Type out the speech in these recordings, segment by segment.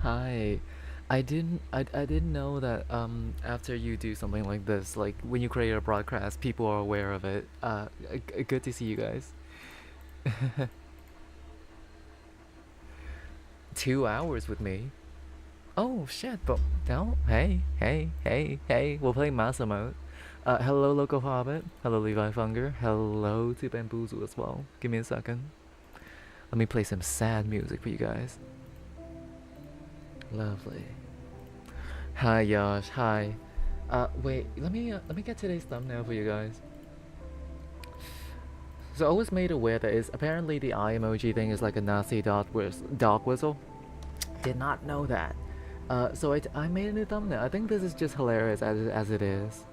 Hi. I didn't know that after you do something like this, like when you create a broadcast, people are aware of it. Good to see you guys. 2 hours with me. Oh shit, but no. Hey. We're playing Massa mode. Hello local Hobbit. Hello Levi Funger. Hello to Bamboozle as well. Give me a second. Let me play some sad music for you guys. Lovely. Hi Yash. Hi. Wait. Let me get today's thumbnail for you guys. So I was made aware that is apparently the eye emoji thing is like a Nazi dog whistle. Did not know that. So I made a new thumbnail. I think this is just hilarious as it is.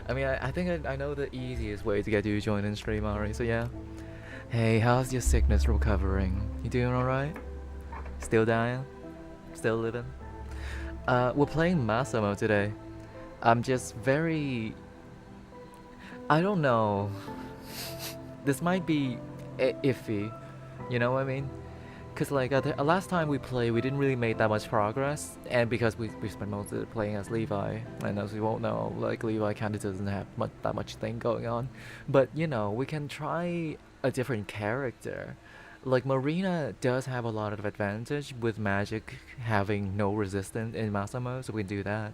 I mean, I think I know the easiest way to get you to join in stream, Ari. So yeah. Hey, how's your sickness recovering? You doing alright? Still dying? Still living? We're playing Massimo today. I'm just very... I don't know. This might be iffy. You know what I mean? Because like last time we played, we didn't really make that much progress. And because we spent most of it playing as Levi. And as we won't know, like Levi kind of doesn't have that much thing going on. But you know, we can try a different character. Like Marina does have a lot of advantage with magic having no resistance in Massimo, so we can do that.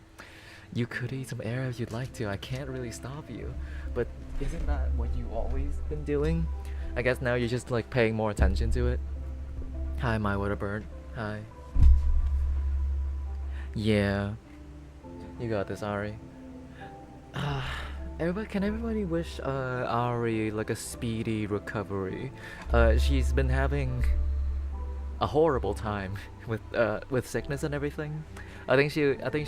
You could eat some air if you'd like to. I can't really stop you. But isn't that what you always been doing? I guess now you're just like paying more attention to it. Hi, my water bird. Hi. Yeah. You got this, Ari. Can everybody wish Ari like a speedy recovery? She's been having a horrible time with sickness and everything. I think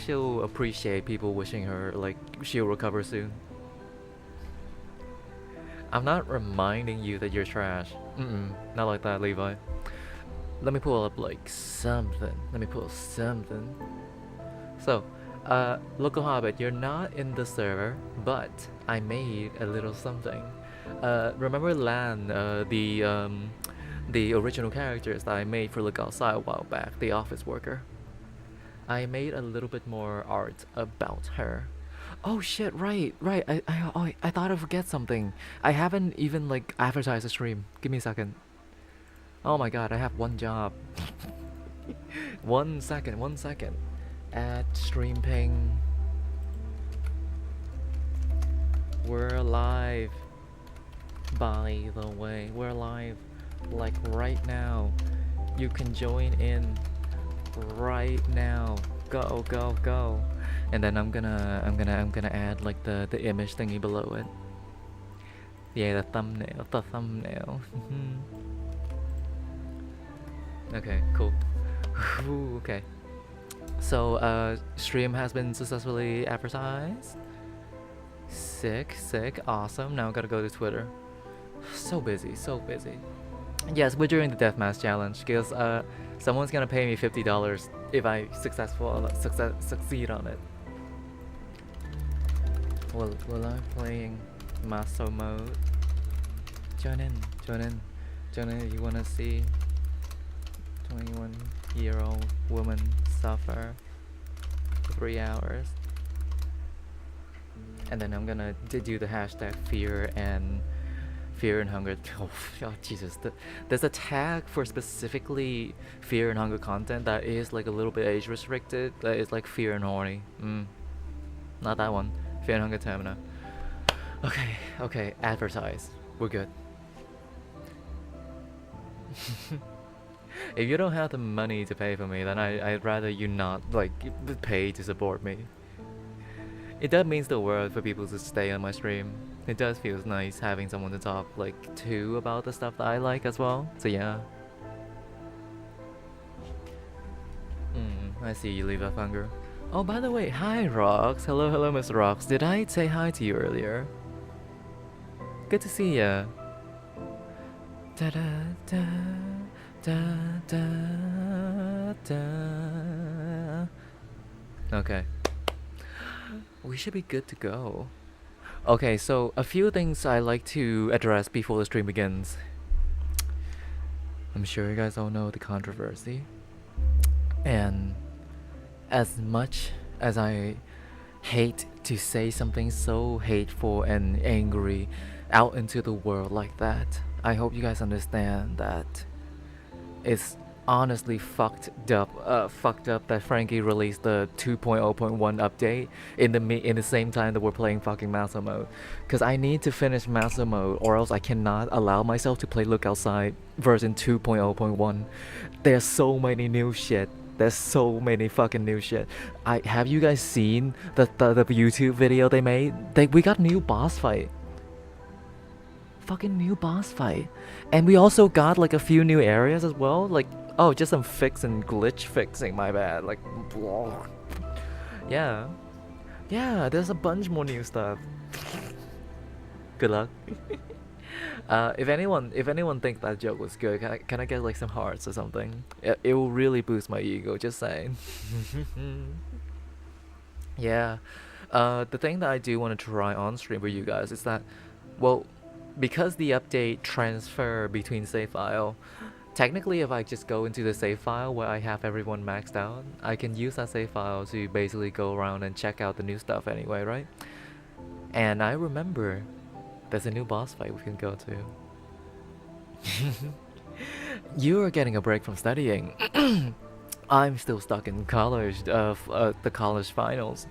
she'll appreciate people wishing her like she'll recover soon. I'm not reminding you that you're trash. Not like that, Levi. Let me pull up like something. Let me pull something. So, local Hobbit, you're not in the server, but I made a little something. Remember Lan, the original characters that I made for Look Outside a while back, the office worker. I made a little bit more art about her. Oh shit! Right. I thought I forget something. I haven't even like advertised the stream. Give me a second. Oh my god, I have one job. 1 second. Add stream ping. We're live. By the way, we're live. Like right now. You can join in right now. Go. And then I'm gonna add like the image thingy below it. Yeah, the thumbnail. Okay, cool. Okay. So stream has been successfully advertised. Sick, awesome. Now I gotta go to Twitter. So busy. Yes, we're doing the deathmask challenge because someone's gonna pay me $50 if I succeed on it. Will I playing master mode? Join in if you wanna see 21-year-old woman suffer for 3 hours. And then I'm gonna do the hashtag fear and hunger. Oh Jesus, there's a tag for specifically fear and hunger content that is like a little bit age restricted. That is like fear and horny. Not that one. Fear and hunger Termina. Okay, advertise. We're good. If you don't have the money to pay for me, then I'd rather you not like pay to support me. It does means the world for people to stay on my stream. It does feel nice having someone to talk like to about the stuff that I like as well. So yeah. I see you leave off hunger. Oh, by the way, hi Rox. Hello, Mr. Rox. Did I say hi to you earlier? Good to see ya. Da da da da da da. Okay. We should be good to go. Okay, so a few things I like to address before the stream begins. I'm sure you guys all know the controversy. And as much as I hate to say something so hateful and angry out into the world like that, I hope you guys understand that it's honestly fucked up that Frankie released the 2.0.1 update in the same time that we're playing fucking Master Mode. Cause I need to finish Master Mode, or else I cannot allow myself to play Look Outside version 2.0.1. There's so many new shit. There's so many fucking new shit. Have you guys seen the YouTube video they made? We got new boss fight. Fucking new boss fight. And we also got like a few new areas as well. Like, oh, just some glitch fixing, my bad. Like, blah. Yeah. Yeah, there's a bunch more new stuff. Good luck. If anyone thinks that joke was good, can I get like some hearts or something? It will really boost my ego, just saying. Yeah. The thing that I do want to try on stream with you guys is that, well, because the update transfer between save file, technically if I just go into the save file where I have everyone maxed out, I can use that save file to basically go around and check out the new stuff anyway, right? And I remember there's a new boss fight we can go to. You are getting a break from studying. I'm still stuck in college, the college finals.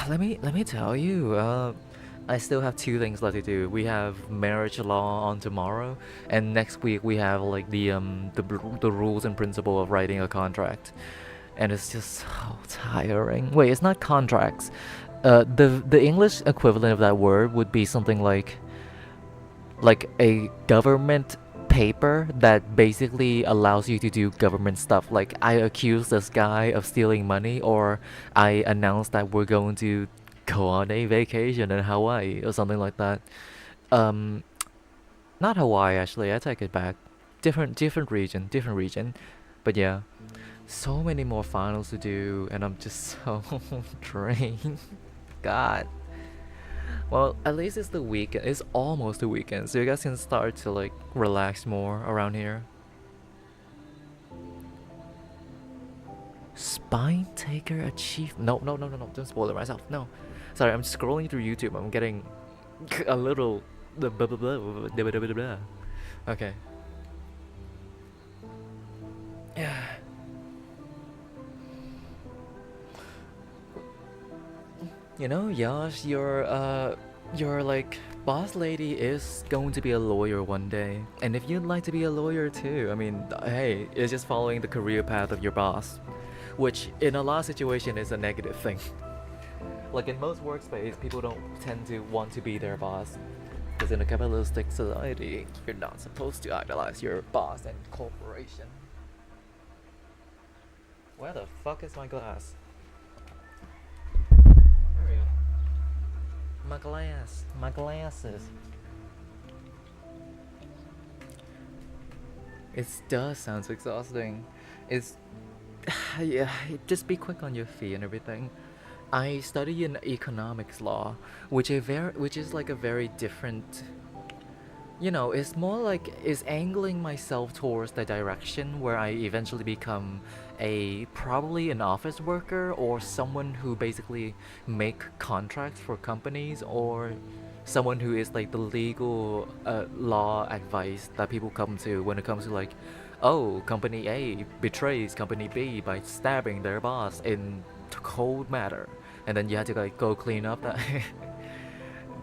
Let me tell you, I still have two things left to do. We have marriage law on tomorrow, and next week we have like the rules and principle of writing a contract, and it's just so tiring. Wait, it's not contracts. The English equivalent of that word would be something like a government paper that basically allows you to do government stuff. Like, I accuse this guy of stealing money, or I announce that we're going to go on a vacation in Hawaii or something like that. Not Hawaii actually. I take it back. Different region. But yeah, so many more finals to do, and I'm just so drained. God. Well, at least it's the weekend. It's almost the weekend, so you guys can start to like relax more around here. Spine Taker achievement. No. Don't spoil it myself. No. Sorry, I'm scrolling through YouTube. I'm getting a little. Okay. Yeah. You know, Yash, your like boss lady is going to be a lawyer one day, and if you'd like to be a lawyer too, I mean, hey, it's just following the career path of your boss, which in a lot of situations is a negative thing. Like in most workspace, people don't tend to want to be their boss, because in a capitalistic society, you're not supposed to idolize your boss and corporation. Where the fuck is my glass? There we go. My glasses. It does sound exhausting. It's yeah, just be quick on your feet and everything. I study in economics law, which is like a very different. You know, it's more like is angling myself towards the direction where I eventually become probably an office worker, or someone who basically make contracts for companies, or someone who is like the legal law advice that people come to when it comes to like, oh, company A betrays company B by stabbing their boss in cold matter, and then you have to like go clean up that.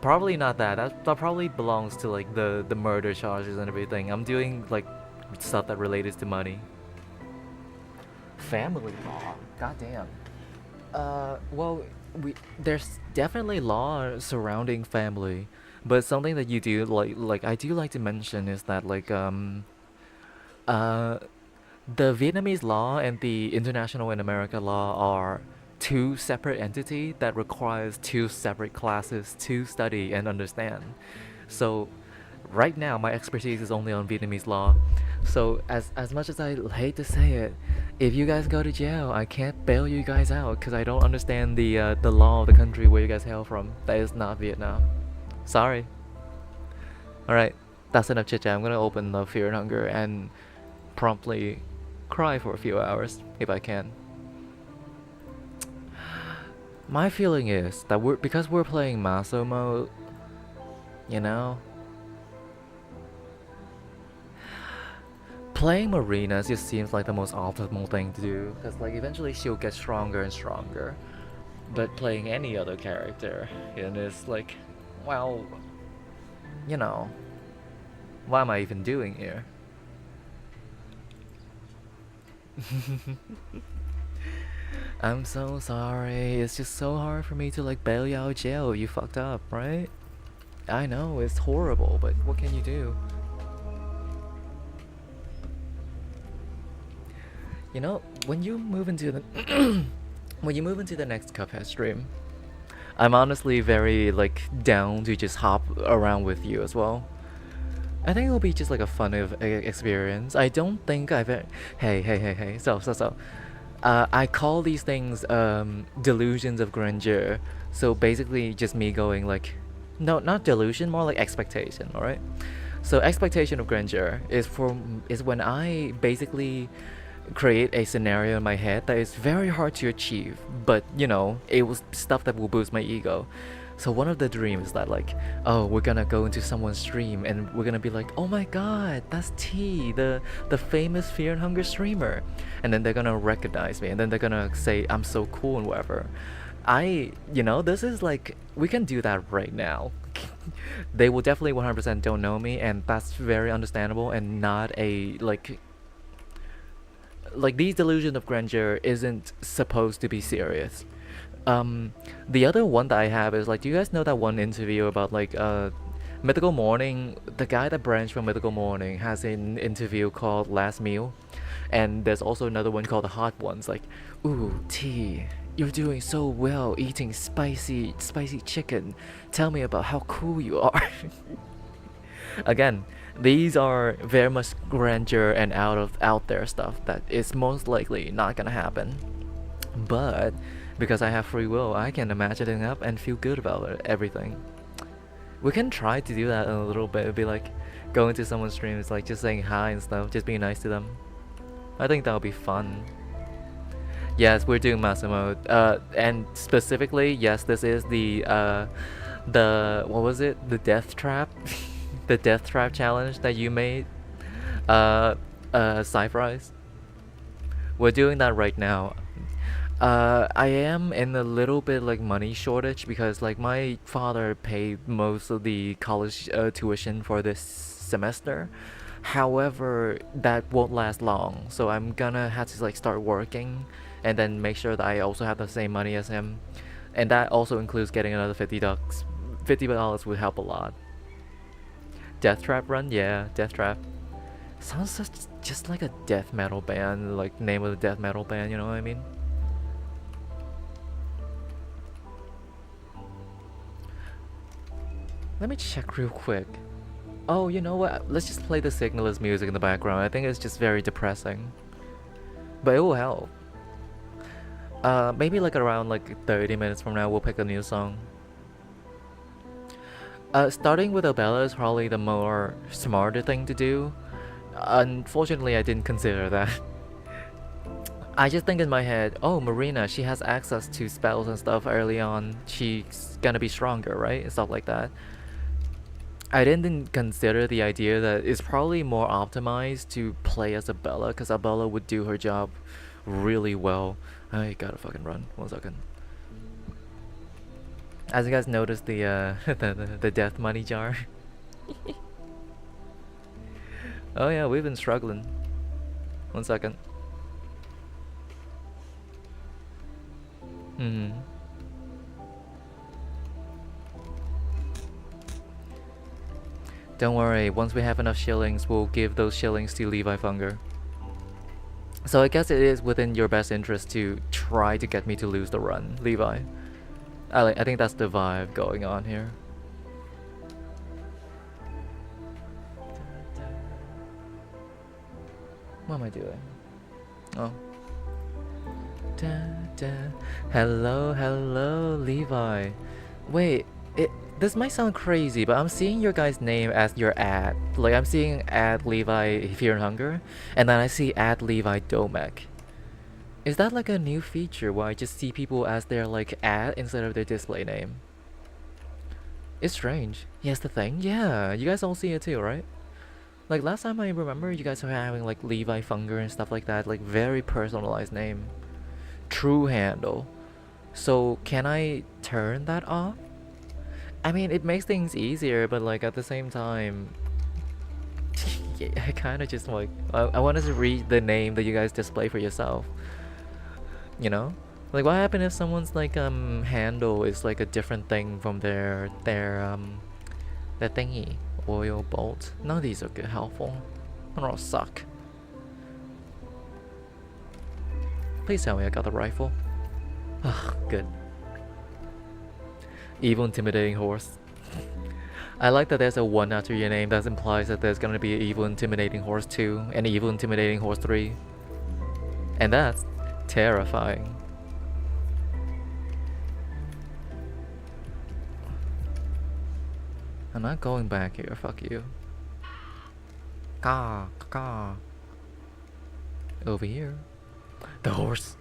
Probably not that. That probably belongs to like the murder charges and everything. I'm doing like stuff that related to money. Family law. Goddamn. Well, there's definitely law surrounding family, but something that you do like I do like to mention is that like the Vietnamese law and the international and American law are two separate entities that requires two separate classes to study and understand. So right now my expertise is only on Vietnamese law. So as much as I hate to say it, if you guys go to jail, I can't bail you guys out because I don't understand the law of the country where you guys hail from. That is not Vietnam. Sorry. All right. That's enough chit chat. I'm gonna open Love, Fear, and Hunger and promptly cry for a few hours if I can. My feeling is that because we're playing Maso mode, you know, playing Marina just seems like the most optimal thing to do, because like eventually she'll get stronger and stronger. But playing any other character, and it's like, well, you know, what am I even doing here? I'm so sorry. It's just so hard for me to like bail you out of jail. You fucked up, right? I know it's horrible, but what can you do? You know, when you move into the when you move into the next Cuphead stream, I'm honestly very like down to just hop around with you as well. I think it'll be just like a fun experience. I don't think I've hey. So. I call these things delusions of grandeur. So basically, just me going like, no, not delusion, more like expectation. All right. So expectation of grandeur is when I basically create a scenario in my head that is very hard to achieve, but you know, it was stuff that will boost my ego. So one of the dreams is that like, oh, we're gonna go into someone's stream and we're gonna be like, oh my god, that's T, the famous Fear and Hunger streamer, and then they're gonna recognize me, and then they're gonna say I'm so cool and whatever. You know, this is like, we can do that right now. They will definitely 100% don't know me, and that's very understandable and not a like these delusion of grandeur isn't supposed to be serious. The other one that I have is like, do you guys know that one interview about like Mythical Morning? The guy that branched from Mythical Morning has an interview called Last Meal, and there's also another one called The Hot Ones. Like, ooh, T, you're doing so well eating spicy chicken. Tell me about how cool you are. Again, these are very much grandeur and out there stuff that is most likely not gonna happen. But because I have free will, I can imagine it up and feel good about everything. We can try to do that a little bit. It'd be like going to someone's stream, it's like just saying hi and stuff, just being nice to them. I think that'll be fun. Yes, we're doing Master mode. And specifically, yes, this is the what was it? The death trap, the death trap challenge that you made. Cyprise. We're doing that right now. I am in a little bit like money shortage because like my father paid most of the college tuition for this semester. However, that won't last long, so I'm gonna have to like start working and then make sure that I also have the same money as him, and that also includes getting another $50. $50 would help a lot. Death Trap run, yeah, Death Trap. Sounds just like a death metal band, like name of the death metal band. You know what I mean? Let me check real quick. Oh, you know what? Let's just play the Signalist music in the background. I think it's just very depressing, but it will help. Maybe like around like 30 minutes from now, we'll pick a new song. Starting with Abella is probably the more smarter thing to do. Unfortunately, I didn't consider that. I just think in my head, oh, Marina, she has access to spells and stuff early on. She's gonna be stronger, right? And stuff like that. I didn't consider the idea that it's probably more optimized to play as Abella, because Abella would do her job really well. I gotta fucking run. 1 second. As you guys noticed, the the death money jar. Oh yeah, we've been struggling. 1 second. Don't worry, once we have enough shillings, we'll give those shillings to Levi Funger. So I guess it is within your best interest to try to get me to lose the run, Levi. I think that's the vibe going on here. What am I doing? Oh. Hello, Levi. Wait, This might sound crazy, but I'm seeing your guys' name as your ad. Like, I'm seeing ad Levi Fear and Hunger, and then I see ad Levi Domek. Is that like a new feature where I just see people as their like ad instead of their display name? It's strange. Yes, the thing. Yeah, you guys all see it too, right? Like last time I remember you guys were having like Levi Funger and stuff like that, like very personalized name. True handle. So can I turn that off? I mean, it makes things easier, but like at the same time, yeah, I kind of just like I wanted to read the name that you guys display for yourself. You know, like what happened if someone's like handle is like a different thing from their thingy, oil bolt. None of these are good helpful. They all suck. Please tell me I got the rifle. Ugh, good. Evil intimidating horse. I like that there's a 1 after your name. That implies that there's gonna be an evil intimidating horse 2 and evil intimidating horse 3. And that's terrifying. I'm not going back here, fuck you. Caw, caw. Over here. The horse.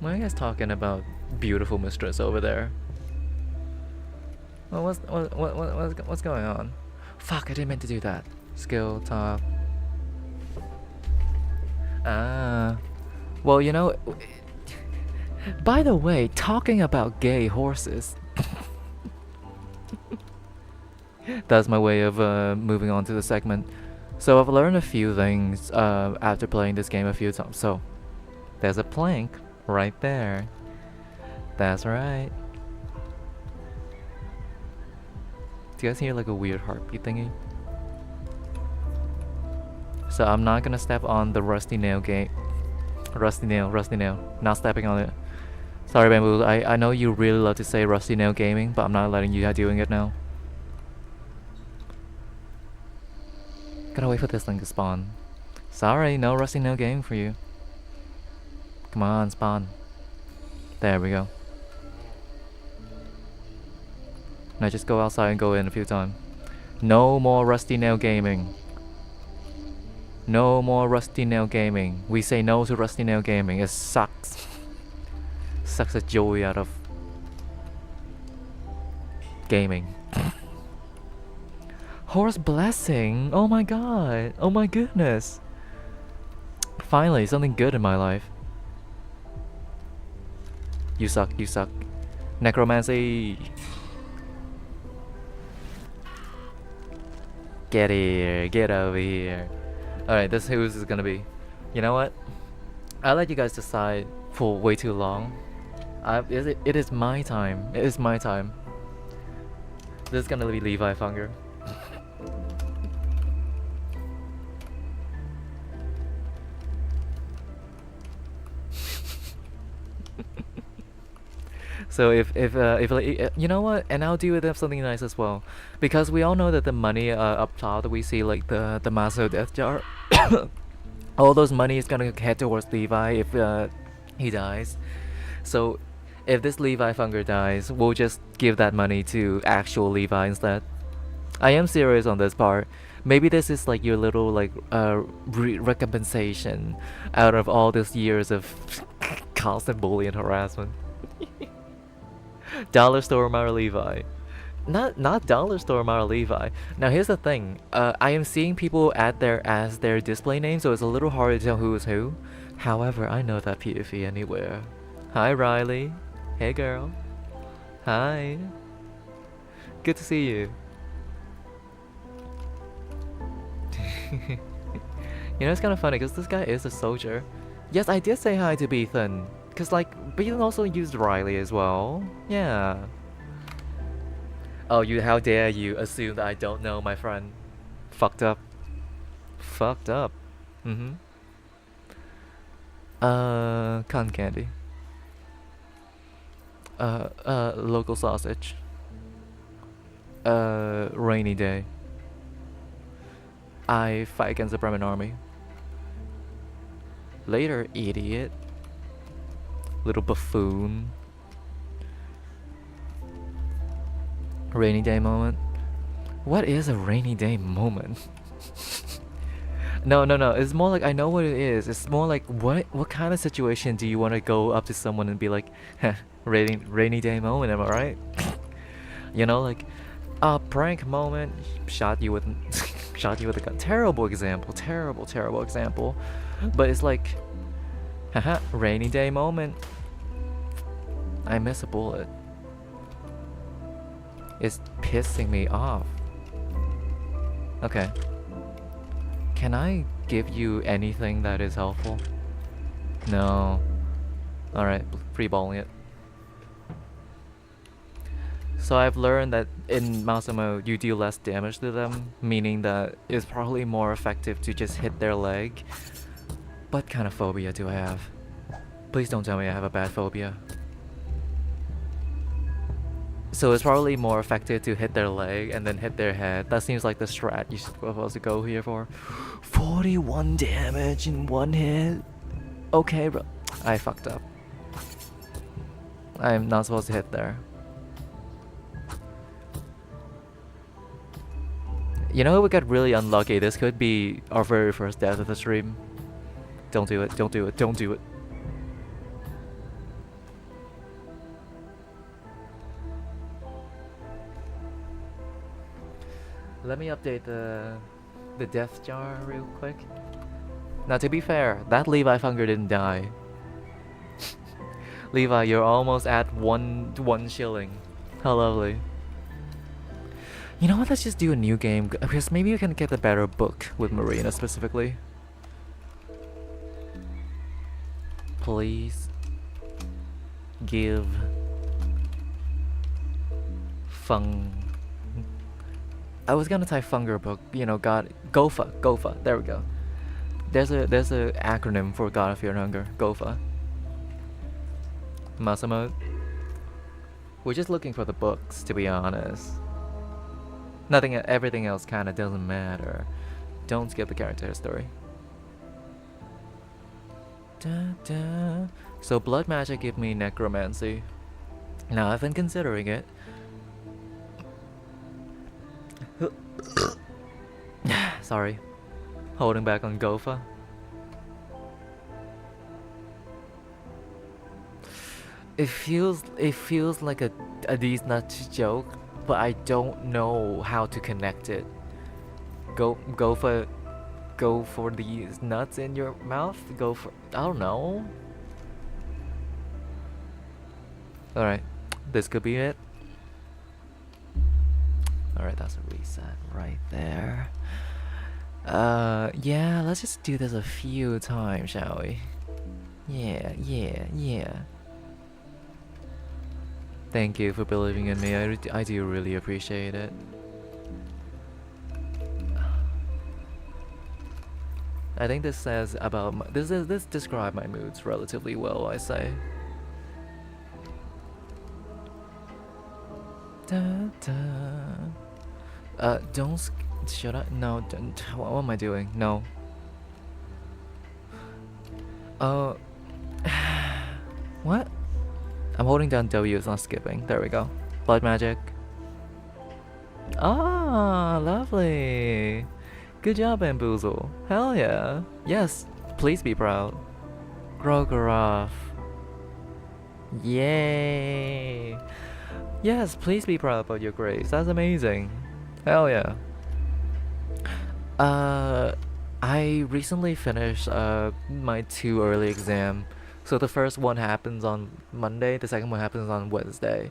Why are you guys talking about beautiful mistress over there? Well, what's going on? Fuck, I didn't mean to do that. Skill top. Ah. Well, you know. By the way, talking about gay horses. That's my way of moving on to the segment. So I've learned a few things after playing this game a few times. So there's a plank right there. That's right. Do you guys hear like a weird heartbeat thingy? So I'm not gonna step on the rusty nail gate. Rusty nail. Not stepping on it. Sorry, Bamboo. I know you really love to say rusty nail gaming, but I'm not letting you doing it now. Gotta wait for this thing to spawn. Sorry, no rusty nail gaming for you. Come on, spawn. There we go. Now just go outside and go in a few times. No more rusty nail gaming. No more rusty nail gaming. We say no to rusty nail gaming. It sucks. Sucks the joy out of gaming. Horse blessing. Oh my god. Oh my goodness. Finally, something good in my life. You suck. You suck. Necromancy. Get here. Get over here. Alright, this who this is gonna be. You know what? I'll let you guys decide for way too long. It is my time. It is my time. This is gonna be Levi Funger. So if you know what, and I'll do with something nice as well, because we all know that the money up top that we see, like the Master Death Jar, all those money is gonna head towards Levi if he dies. So if this Levi Funger dies, we'll just give that money to actual Levi instead. I am serious on this part. Maybe this is like your little like recompensation out of all these years of constant bullying and harassment. Dollar Store Mara Levi. Not Dollar Store Mara Levi. Now here's the thing. I am seeing people add as their display name, so it's a little hard to tell who is who. However, I know that PFE anywhere. Hi Riley. Hey girl. Hi. Good to see you. You know, it's kind of funny because this guy is a soldier. Yes, I did say hi to Beethan. Cause like Beethan also used Riley as well. Yeah. Oh, how dare you assume that I don't know, my friend. Fucked up. Fucked up. Cotton candy. Local sausage. Rainy day. I fight against the Bremen army. Later, idiot. Little buffoon. Rainy day moment. What is a rainy day moment? No, no, no. It's more like I know what it is. It's more like what kind of situation do you want to go up to someone and be like, "Heh, rainy day moment, am I right?" You know, like a prank moment. Shot you with shot you with a gun. Terrible example. Terrible, terrible example. But it's like, haha, rainy day moment. I miss a bullet. It's pissing me off. Okay. Can I give you anything that is helpful? No. Alright, free balling it. So I've learned that in Massimo you deal less damage to them, meaning that it's probably more effective to just hit their leg. What kind of phobia do I have? Please don't tell me I have a bad phobia. So it's probably more effective to hit their leg and then hit their head. That seems like the strat you're supposed to go here for. 41 damage in one hit. Okay, bro. I fucked up. I'm not supposed to hit there. You know, we got really unlucky. This could be our very first death of the stream. Don't do it. Don't do it. Don't do it. Let me update the death jar real quick. Now, to be fair, that Levi Funger didn't die. Levi, you're almost at one shilling. How lovely. You know what? Let's just do a new game because maybe you can get a better book with Marina specifically. Please give Fung. I was gonna type Funger book, you know, Gofa. There we go. There's a acronym for God of Fear and Hunger. Gofa. Massimo. We're just looking for the books, to be honest. Everything else kind of doesn't matter. Don't skip the character history. Da, da. So blood magic give me necromancy. Now I've been considering it. Sorry. Holding back on Gofa. It feels like a decent joke, but I don't know how to connect it. Go for these nuts in your mouth? I don't know. Alright, this could be it. Alright, that's a reset right there. Yeah, let's just do this a few times, shall we? Yeah. Thank you for believing in me. I do really appreciate it. I think this says about this describes my moods relatively well, I say. Don't. Should I? No. Don't. What am I doing? No. What? I'm holding down W. It's not skipping. There we go. Blood magic. Ah, lovely. Good job, Bamboozle. Hell yeah. Yes. Please be proud. Grogaroff. Yay. Yes, please be proud about your grades. That's amazing. Hell yeah. I recently finished my 2 early exam. So the first one happens on Monday, the second one happens on Wednesday.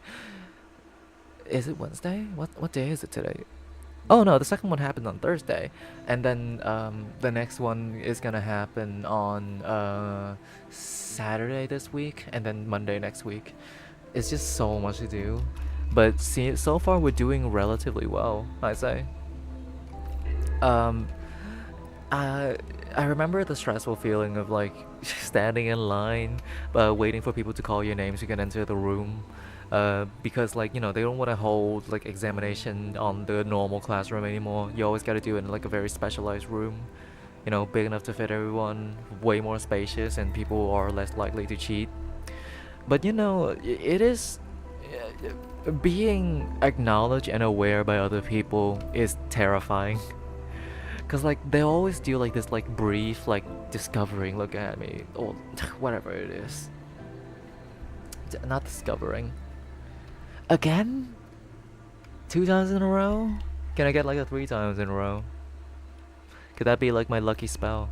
Is it Wednesday? What day is it today? Oh no, the second one happened on Thursday. And then the next one is gonna happen on Saturday this week, and then Monday next week. It's just so much to do. But see, so far we're doing relatively well, I say. I remember the stressful feeling of like standing in line, waiting for people to call your name so you can enter the room. Because like, you know, they don't want to hold like examination on the normal classroom anymore. You always got to do it in like a very specialized room. You know, big enough to fit everyone, way more spacious, and people are less likely to cheat. But you know, it is being acknowledged and aware by other people is terrifying. Cause like they always do like this like brief like discovering look at me or whatever it is. Not discovering. Again? 2 times in a row? Can I get like a 3 times in a row? Could that be like my lucky spell?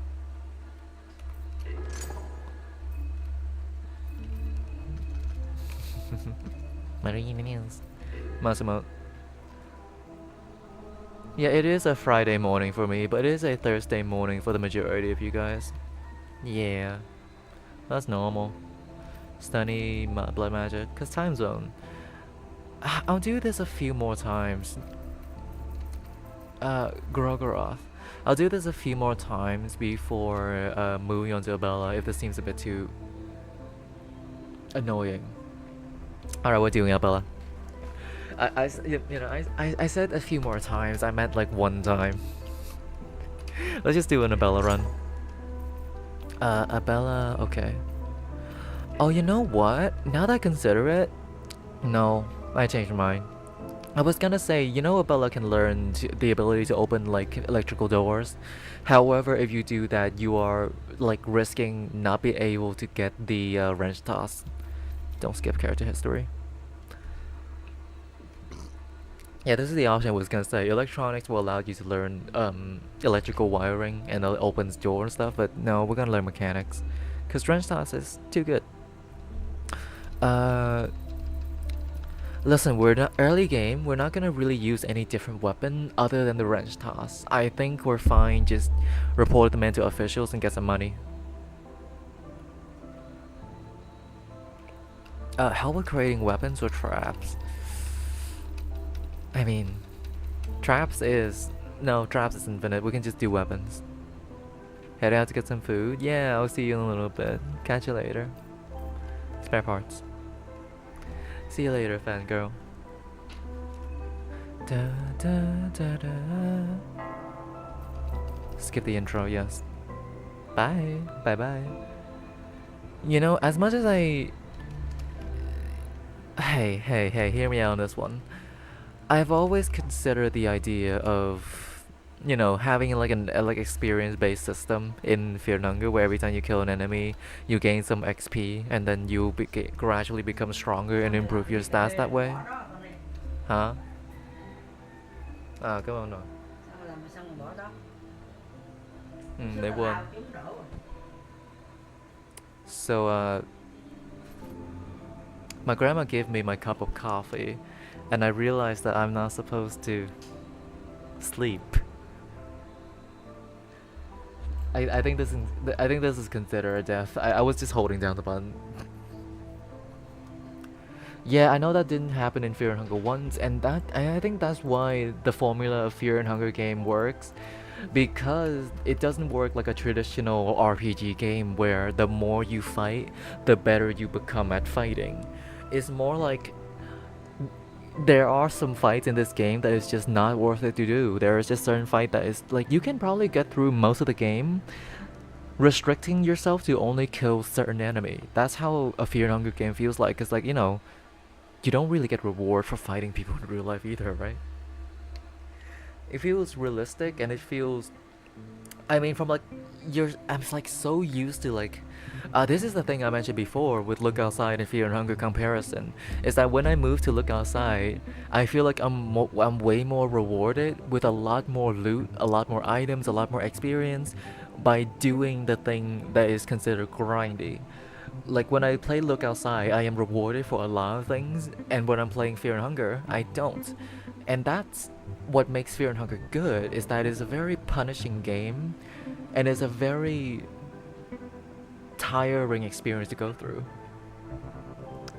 Marine meals. Massimo. Yeah, it is a Friday morning for me, but it is a Thursday morning for the majority of you guys. Yeah, that's normal. Stunny blood magic, cause time zone. I'll do this a few more times. Gorogoroth. I'll do this a few more times before moving on to Abella if this seems a bit too annoying. Alright, we're doing Abella. I said a few more times. I meant like 1 time. Let's just do an Abella run. Abella, okay. Oh, you know what? Now that I consider it, no, I changed my mind. I was gonna say, you know, Abella can learn the ability to open like electrical doors. However, if you do that, you are like risking not being able to get the wrench toss. Don't skip character history. Yeah, this is the option I was gonna say. Electronics will allow you to learn electrical wiring and it opens door and stuff, but no, we're gonna learn mechanics. Cause wrench toss is too good. Listen, we're not early game. We're not gonna really use any different weapon other than the wrench toss. I think we're fine. Just report them into officials and get some money. How about creating weapons or traps? I mean, traps is infinite. We can just do weapons. Heading out to get some food. Yeah, I'll see you in a little bit. Catch you later. Spare parts. See you later, fangirl. Da, da, da, da. Skip the intro, yes. Bye. Bye bye. You know, as much as I... Hey, hear me out on this one. I've always considered the idea of, you know, having like an like experience-based system in Fear and Hunger where every time you kill an enemy, you gain some XP and then you gradually become stronger and improve your stats that way. Hả? À, cảm ơn rồi. Để quên. So, my grandma gave me my cup of coffee, and I realized that I'm not supposed to sleep. I think this is considered a death. I was just holding down the button. Yeah, I know that didn't happen in Fear and Hunger once, and I think that's why the formula of Fear and Hunger game works, because it doesn't work like a traditional RPG game where the more you fight, the better you become at fighting. It's more like there are some fights in this game that is just not worth it to do. There is just certain fight that is like you can probably get through most of the game restricting yourself to only kill certain enemy. That's how a Fear and Hunger game feels like. Cause like, you know, you don't really get reward for fighting people in real life either, right? It feels realistic and it feels, I mean, from like I'm like so used to like this is the thing I mentioned before with Look Outside and Fear and Hunger comparison, is that when I move to Look Outside, I feel like I'm way more rewarded with a lot more loot, a lot more items, a lot more experience by doing the thing that is considered grindy. Like when I play Look Outside, I am rewarded for a lot of things, and when I'm playing Fear and Hunger, I don't. And that's what makes Fear and Hunger good, is that it's a very punishing game, and it's a very tiring experience to go through.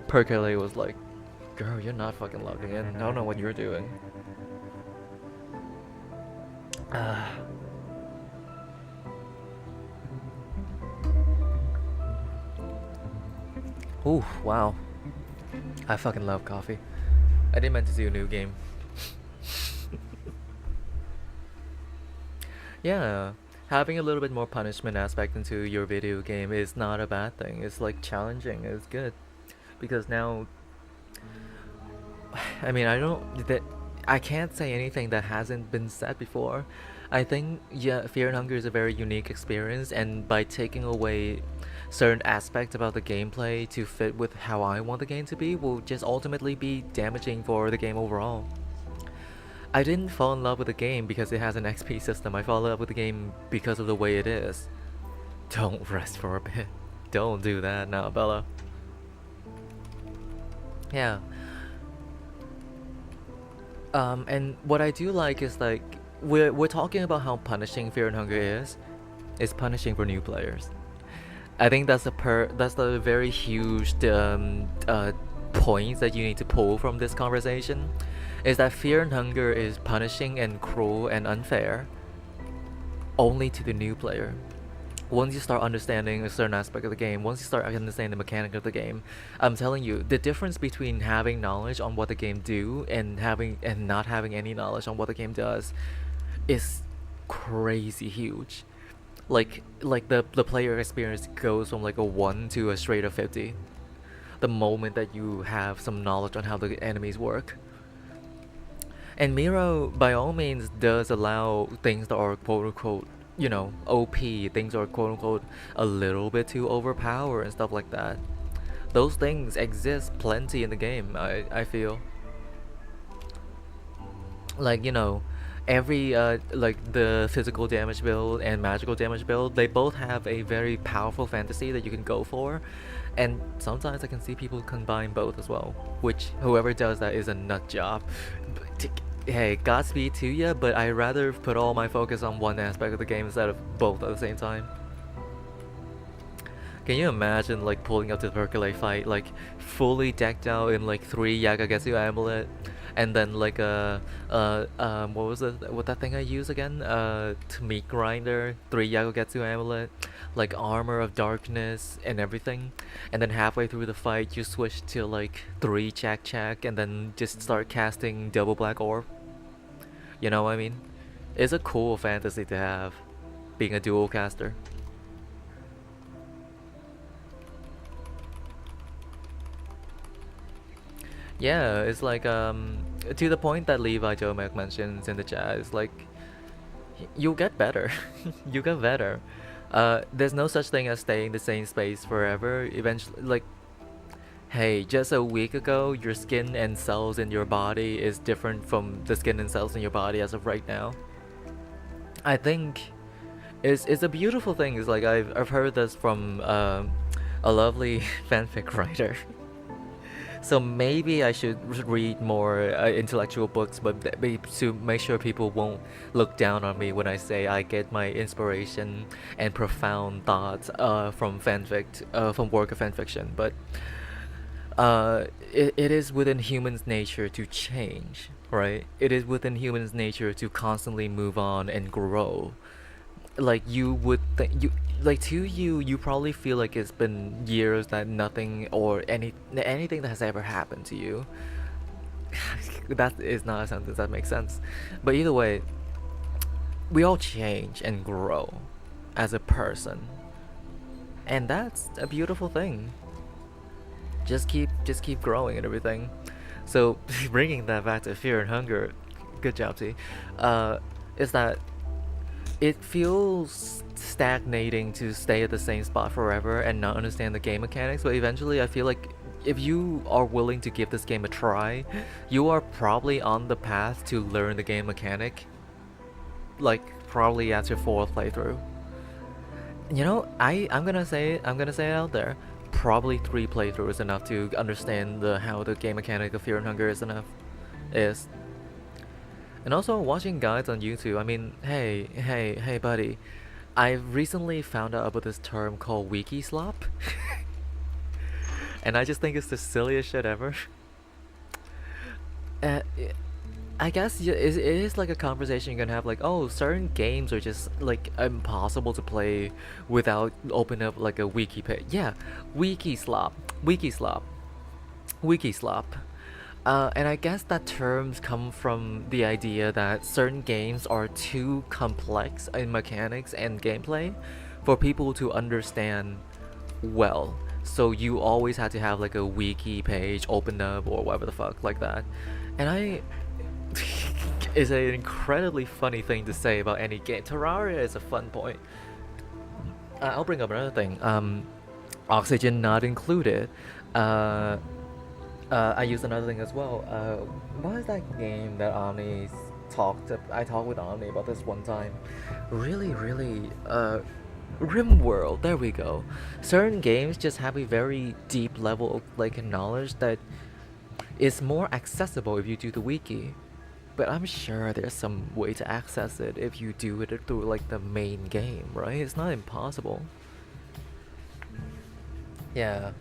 Perkele was like, girl, you're not fucking logging in. I don't know what you're doing. Ooh, wow. I fucking love coffee. I didn't mean to do a new game. Yeah, Having a little bit more punishment aspect into your video game is not a bad thing. It's like challenging. It's good because now, I mean, I can't say anything that hasn't been said before. I think yeah, Fear and Hunger is a very unique experience, and by taking away certain aspects about the gameplay to fit with how I want the game to be, will just ultimately be damaging for the game overall. I didn't fall in love with the game because it has an XP system. I fell in love with the game because of the way it is. Don't rest for a bit. Don't do that now, Bella. Yeah. And what I do like is like we're talking about how punishing Fear and Hunger is. It's punishing for new players. I think that's the very huge point that you need to pull from this conversation, is that Fear and Hunger is punishing and cruel and unfair only to the new player. Once you start understanding a certain aspect of the game, once you start understanding the mechanic of the game, I'm telling you, the difference between having knowledge on what the game do and not having any knowledge on what the game does is crazy huge. Like the player experience goes from like a 1 to a straight of 50 the moment that you have some knowledge on how the enemies work. And Miro, by all means, does allow things that are quote unquote, you know, OP, things are quote unquote a little bit too overpowered and stuff like that. Those things exist plenty in the game, I feel. Like, you know, every like the physical damage build and magical damage build, they both have a very powerful fantasy that you can go for, and sometimes I can see people combine both as well, which whoever does that is a nut job. Hey, Godspeed to ya, but I'd rather put all my focus on one aspect of the game instead of both at the same time. Can you imagine like pulling up to the Percolate fight, like fully decked out in like 3 Yagagetsu amulet, and then like what was it? What that thing I use again? Meat grinder, 3 Yagagetsu amulet, like armor of darkness and everything, and then halfway through the fight you switch to like 3 Chak, and then just start casting double black orb. You know what I mean? It's a cool fantasy to have, being a dual caster. Yeah, it's like to the point that Levi Jomek mentions in the chat. It's like you'll get better. You get better. There's no such thing as staying the same space forever. Eventually, like, hey, just a week ago, your skin and cells in your body is different from the skin and cells in your body as of right now. I think it's a beautiful thing. It's like I've heard this from a lovely fanfic writer. So maybe I should read more intellectual books, but to make sure people won't look down on me when I say I get my inspiration and profound thoughts from fanfic, from work of fanfiction. But it is within humans' nature to change, right? It is within humans' nature to constantly move on and grow. Like you would think you like to you probably feel like it's been years that nothing or anything that has ever happened to you. That is not a sentence that makes sense, but either way, we all change and grow as a person, and that's a beautiful thing. Just keep growing and everything. So bringing that back to Fear and Hunger, good job T, is that it feels stagnating to stay at the same spot forever and not understand the game mechanics, but eventually I feel like if you are willing to give this game a try, you are probably on the path to learn the game mechanic, like probably at your 4th playthrough. You know, I'm gonna say it out there, probably 3 playthroughs is enough to understand how the game mechanic of Fear and Hunger is. And also watching guides on YouTube. I mean, hey, buddy. I've recently found out about this term called wiki slop. And I just think it's the silliest shit ever. Uh, I guess it is like a conversation you can have, like, oh, certain games are just like impossible to play without opening up like a wiki page. Yeah, wiki slop. And I guess that terms come from the idea that certain games are too complex in mechanics and gameplay for people to understand well. So you always had to have like a wiki page opened up or whatever the fuck like that. And I is an incredibly funny thing to say about any game. Terraria is a fun point. I'll bring up another thing. Oxygen not included. Uh, I used another thing as well. What is that game that Omni talked? I talked with Omni about this one time. Really, really. RimWorld. There we go. Certain games just have a very deep level of like knowledge that is more accessible if you do the wiki. But I'm sure there's some way to access it if you do it through like the main game, right? It's not impossible. Yeah.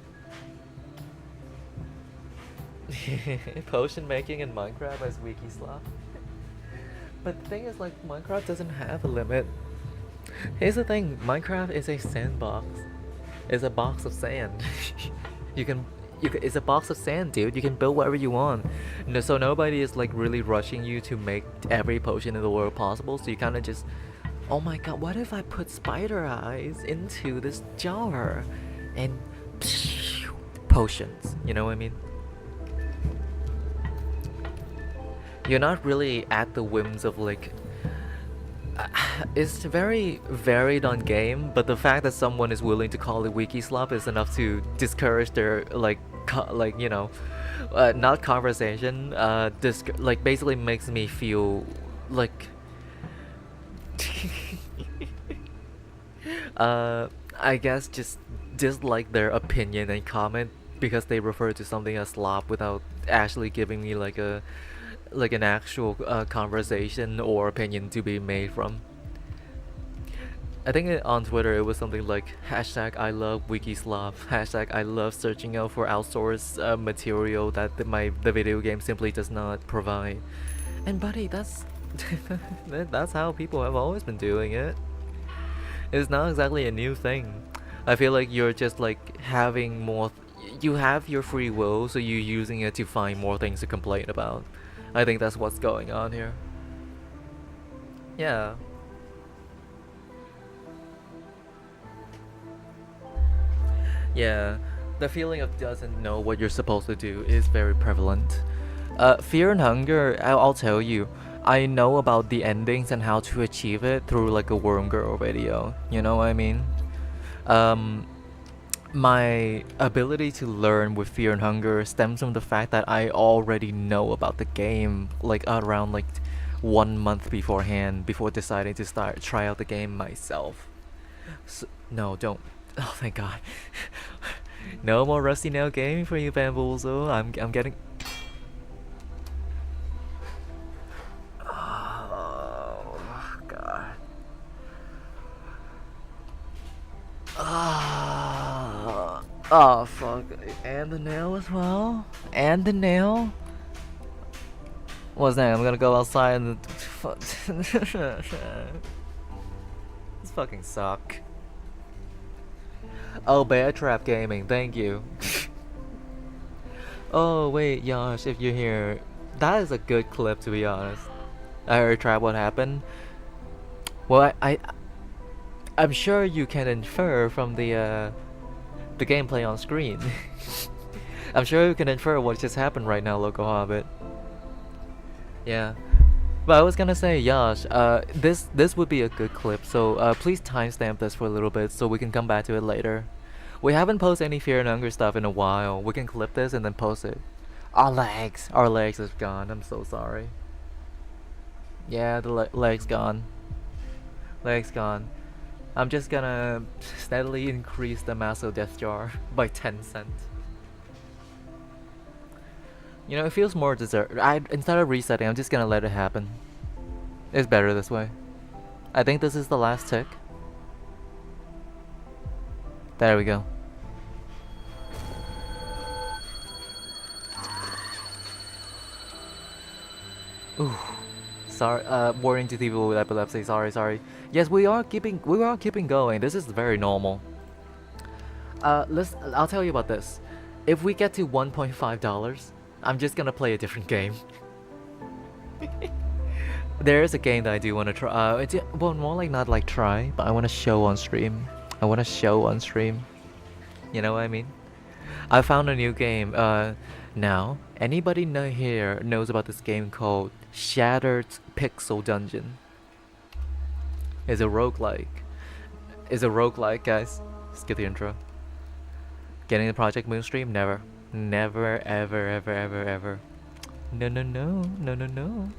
Potion making in Minecraft as wiki slop. But the thing is, like, Minecraft doesn't have a limit. Here's the thing, Minecraft is a sandbox. It's a box of sand. you can it's a box of sand, dude. You can build whatever you want. No, so nobody is like really rushing you to make every potion in the world possible. So you kind of just, oh my god, what if I put spider eyes into this jar and potions? You know what I mean? You're not really at the whims of like. It's very varied on game, but the fact that someone is willing to call it wiki slop is enough to discourage their like you know, not conversation. Like basically makes me feel like I guess just dislike their opinion and comment because they refer to something as slop without actually giving me like an actual conversation or opinion to be made from. I think on Twitter it was something like hashtag I love Wikislop, hashtag I love searching out for outsourced material that the video game simply does not provide. And buddy, that's that's how people have always been doing it. It's not exactly a new thing. I feel like you're just like having more. You have your free will, so you're using it to find more things to complain about. I think that's what's going on here. Yeah. Yeah, the feeling of doesn't know what you're supposed to do is very prevalent. Fear and hunger, I'll tell you, I know about the endings and how to achieve it through like a Worm Girl video. You know what I mean? My ability to learn with Fear and Hunger stems from the fact that I already know about the game like around like 1 month beforehand before deciding to try out the game myself. So, no, don't. Oh, thank God. No more Rusty Nail gaming for you, Bamboozle. I'm getting. Oh God. Oh fuck. And the nail as well. And the nail. What's that? I'm gonna go outside and. This fucking suck. Oh, Bear Trap Gaming, thank you. Oh wait, Yash, if you're here, that is a good clip to be honest. I heard Trap what happened. Well, I'm sure you can infer from the gameplay on screen. I'm sure you can infer what just happened right now, Local Hobbit. Yeah. But I was gonna say, Yash, this would be a good clip, so please timestamp this for a little bit so we can come back to it later. We haven't posted any Fear and Hunger stuff in a while. We can clip this and then post it. Our legs is gone. I'm so sorry. Yeah, the legs gone. Legs gone. I'm just gonna steadily increase the Maso Death Jar by 10 cents. You know, it feels more deserved. Instead of resetting, I'm just gonna let it happen. It's better this way. I think this is the last tick. There we go. Ooh. Sorry, warning to people with epilepsy. Sorry. Yes, we are keeping going. This is very normal. I'll tell you about this. If we get to $1.5, I'm just gonna play a different game. There is a game that I do want to try. It's well, more like not like try, but I want to show on stream. I want to show on stream. You know what I mean? I found a new game. Now anybody know here knows about this game called Shattered Pixel Dungeon. It's a roguelike. It's a roguelike, guys. Skip the intro. Getting the Project Moon stream? Never. Never, ever, ever, ever, ever. No, no, no, no, no, no.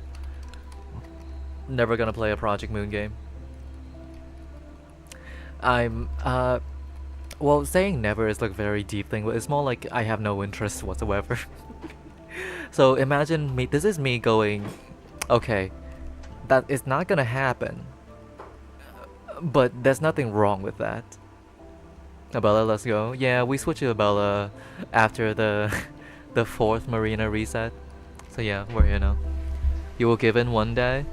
Never gonna play a Project Moon game. I'm, well, saying never is like a very deep thing, but it's more like I have no interest whatsoever. So imagine me, this is me going, okay, that is not gonna happen, but there's nothing wrong with that. Abella, let's go. Yeah, we switched to Abella after the the fourth marina reset. So yeah, we're here now. You will give in one day.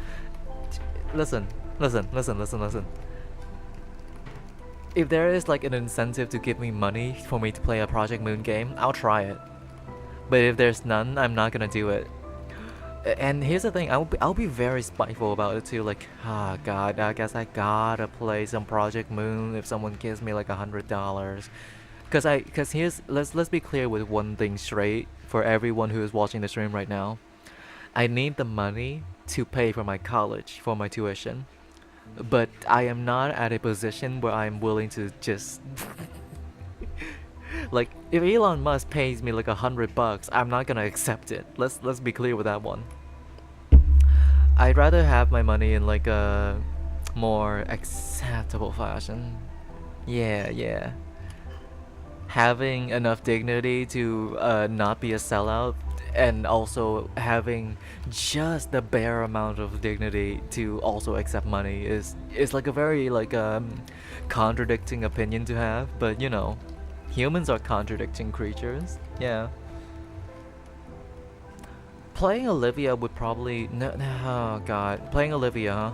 Listen, listen, listen, listen, listen. If there is like an incentive to give me money for me to play a Project Moon game, I'll try it. But if there's none, I'm not gonna do it. And here's the thing, I'll be very spiteful about it too. Like, ah, God, I guess I gotta play some Project Moon if someone gives me like $100. Cause here's let's be clear with one thing straight for everyone who is watching the stream right now. I need the money to pay for my college, for my tuition. But I am not at a position where I'm willing to just like if Elon Musk pays me like $100, I'm not gonna accept it. Let's be clear with that one. I'd rather have my money in like a more acceptable fashion. Yeah, yeah. Having enough dignity to not be a sellout, and also having just the bare amount of dignity to also accept money is like a very like contradicting opinion to have, but you know, humans are contradicting creatures. Yeah. Playing Olivia would probably no, oh god, playing Olivia, huh?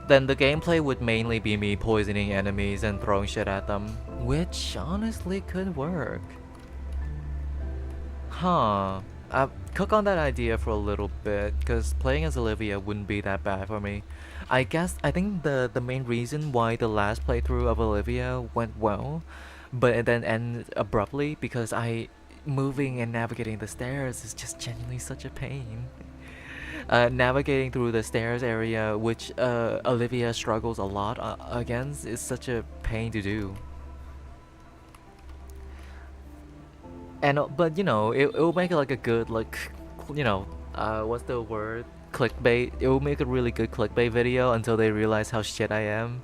Then the gameplay would mainly be me poisoning enemies and throwing shit at them, which honestly could work. Huh. Cook on that idea for a little bit, because playing as Olivia wouldn't be that bad for me. I think the main reason why the last playthrough of Olivia went well, but it then ended abruptly because moving and navigating the stairs is just genuinely such a pain. Navigating through the stairs area, which Olivia struggles a lot against, is such a pain to do. And but you know, it'll make it like a good like, you know, what's the word? Clickbait. It will make a really good clickbait video until they realize how shit I am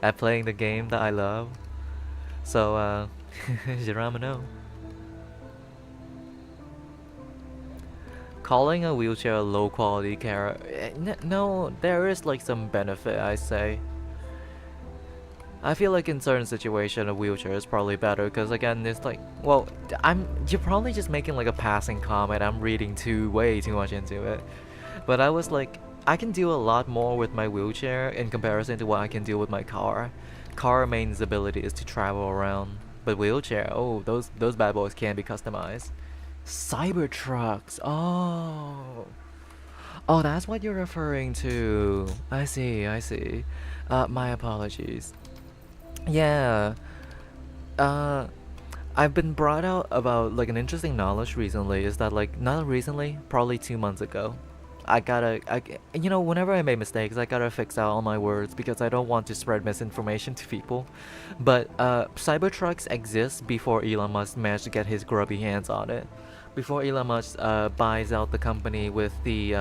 at playing the game that I love. So Geronimo. Calling a wheelchair a low quality car, no, there is like some benefit, I say. I feel like in certain situations a wheelchair is probably better, because again it's like, well, you're probably just making like a passing comment. I'm reading way too much into it. But I was like, I can do a lot more with my wheelchair in comparison to what I can do with my car. Car main ability is to travel around, but wheelchair, oh, those bad boys can be customized. Cyber trucks. Oh. Oh, that's what you're referring to. I see, I see. My apologies. Yeah. I've been brought out about like an interesting knowledge recently, is that like not recently, probably 2 months ago. You know, whenever I make mistakes, I gotta fix out all my words because I don't want to spread misinformation to people. But Cybertrucks exist before Elon Musk managed to get his grubby hands on it. Before Elon Musk buys out the company with the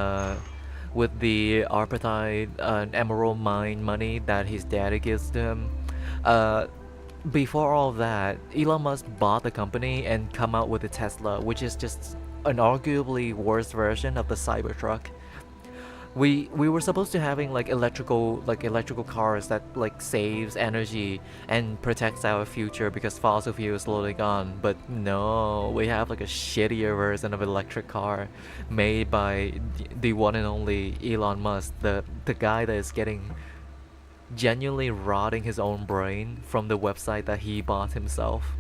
Arpatite Emerald Mine money that his daddy gives to him. Before all that, Elon Musk bought the company and come out with the Tesla, which is just an arguably worse version of the Cybertruck. We were supposed to having like electrical cars that like saves energy and protects our future because fossil fuel is slowly gone, but no, we have like a shittier version of electric car made by the one and only Elon Musk, the guy that is getting genuinely rotting his own brain from the website that he bought himself.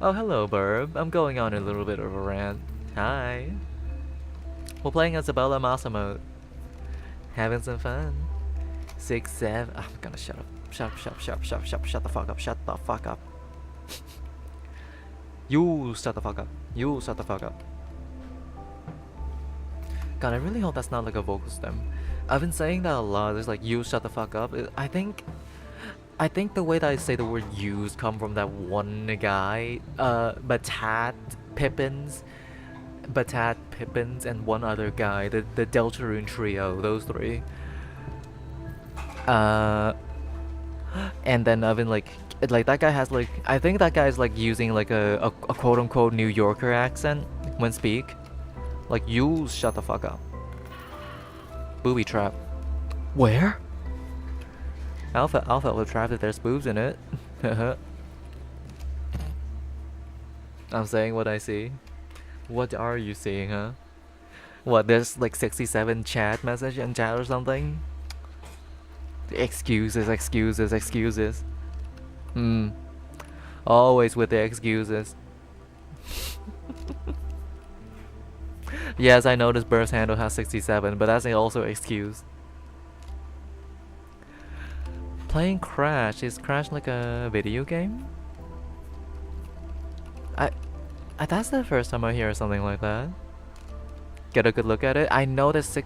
Oh, hello, Burb. I'm going on a little bit of a rant. Hi. We're playing Isabella Massa mode. Having some fun. 6, 7. I'm gonna shut up. Shut up, shut up, shut up, shut up, shut up, shut the fuck up, shut the fuck up. You shut the fuck up. You shut the fuck up. God, I really hope that's not like a vocal stem. I've been saying that a lot. It's like, you shut the fuck up. I think the way that I say the word use come from that one guy, Batat Pippins, and one other guy, the Deltarune trio, those three. And then I've been like that guy has like, I think that guy's like using like a quote unquote New Yorker accent when speak. Like, you shut the fuck up. Booby trap. Where? Alpha will trap if there's boobs in it. I'm saying what I see. What are you seeing, huh? What, there's like 67 chat message in chat or something? Excuses, excuses, excuses. Always with the excuses. Yes, I know this burst handle has 67, but that's also an excuse. Playing Crash. Is Crash like a video game? That's the first time I hear something like that. Get a good look at it. I know the sick.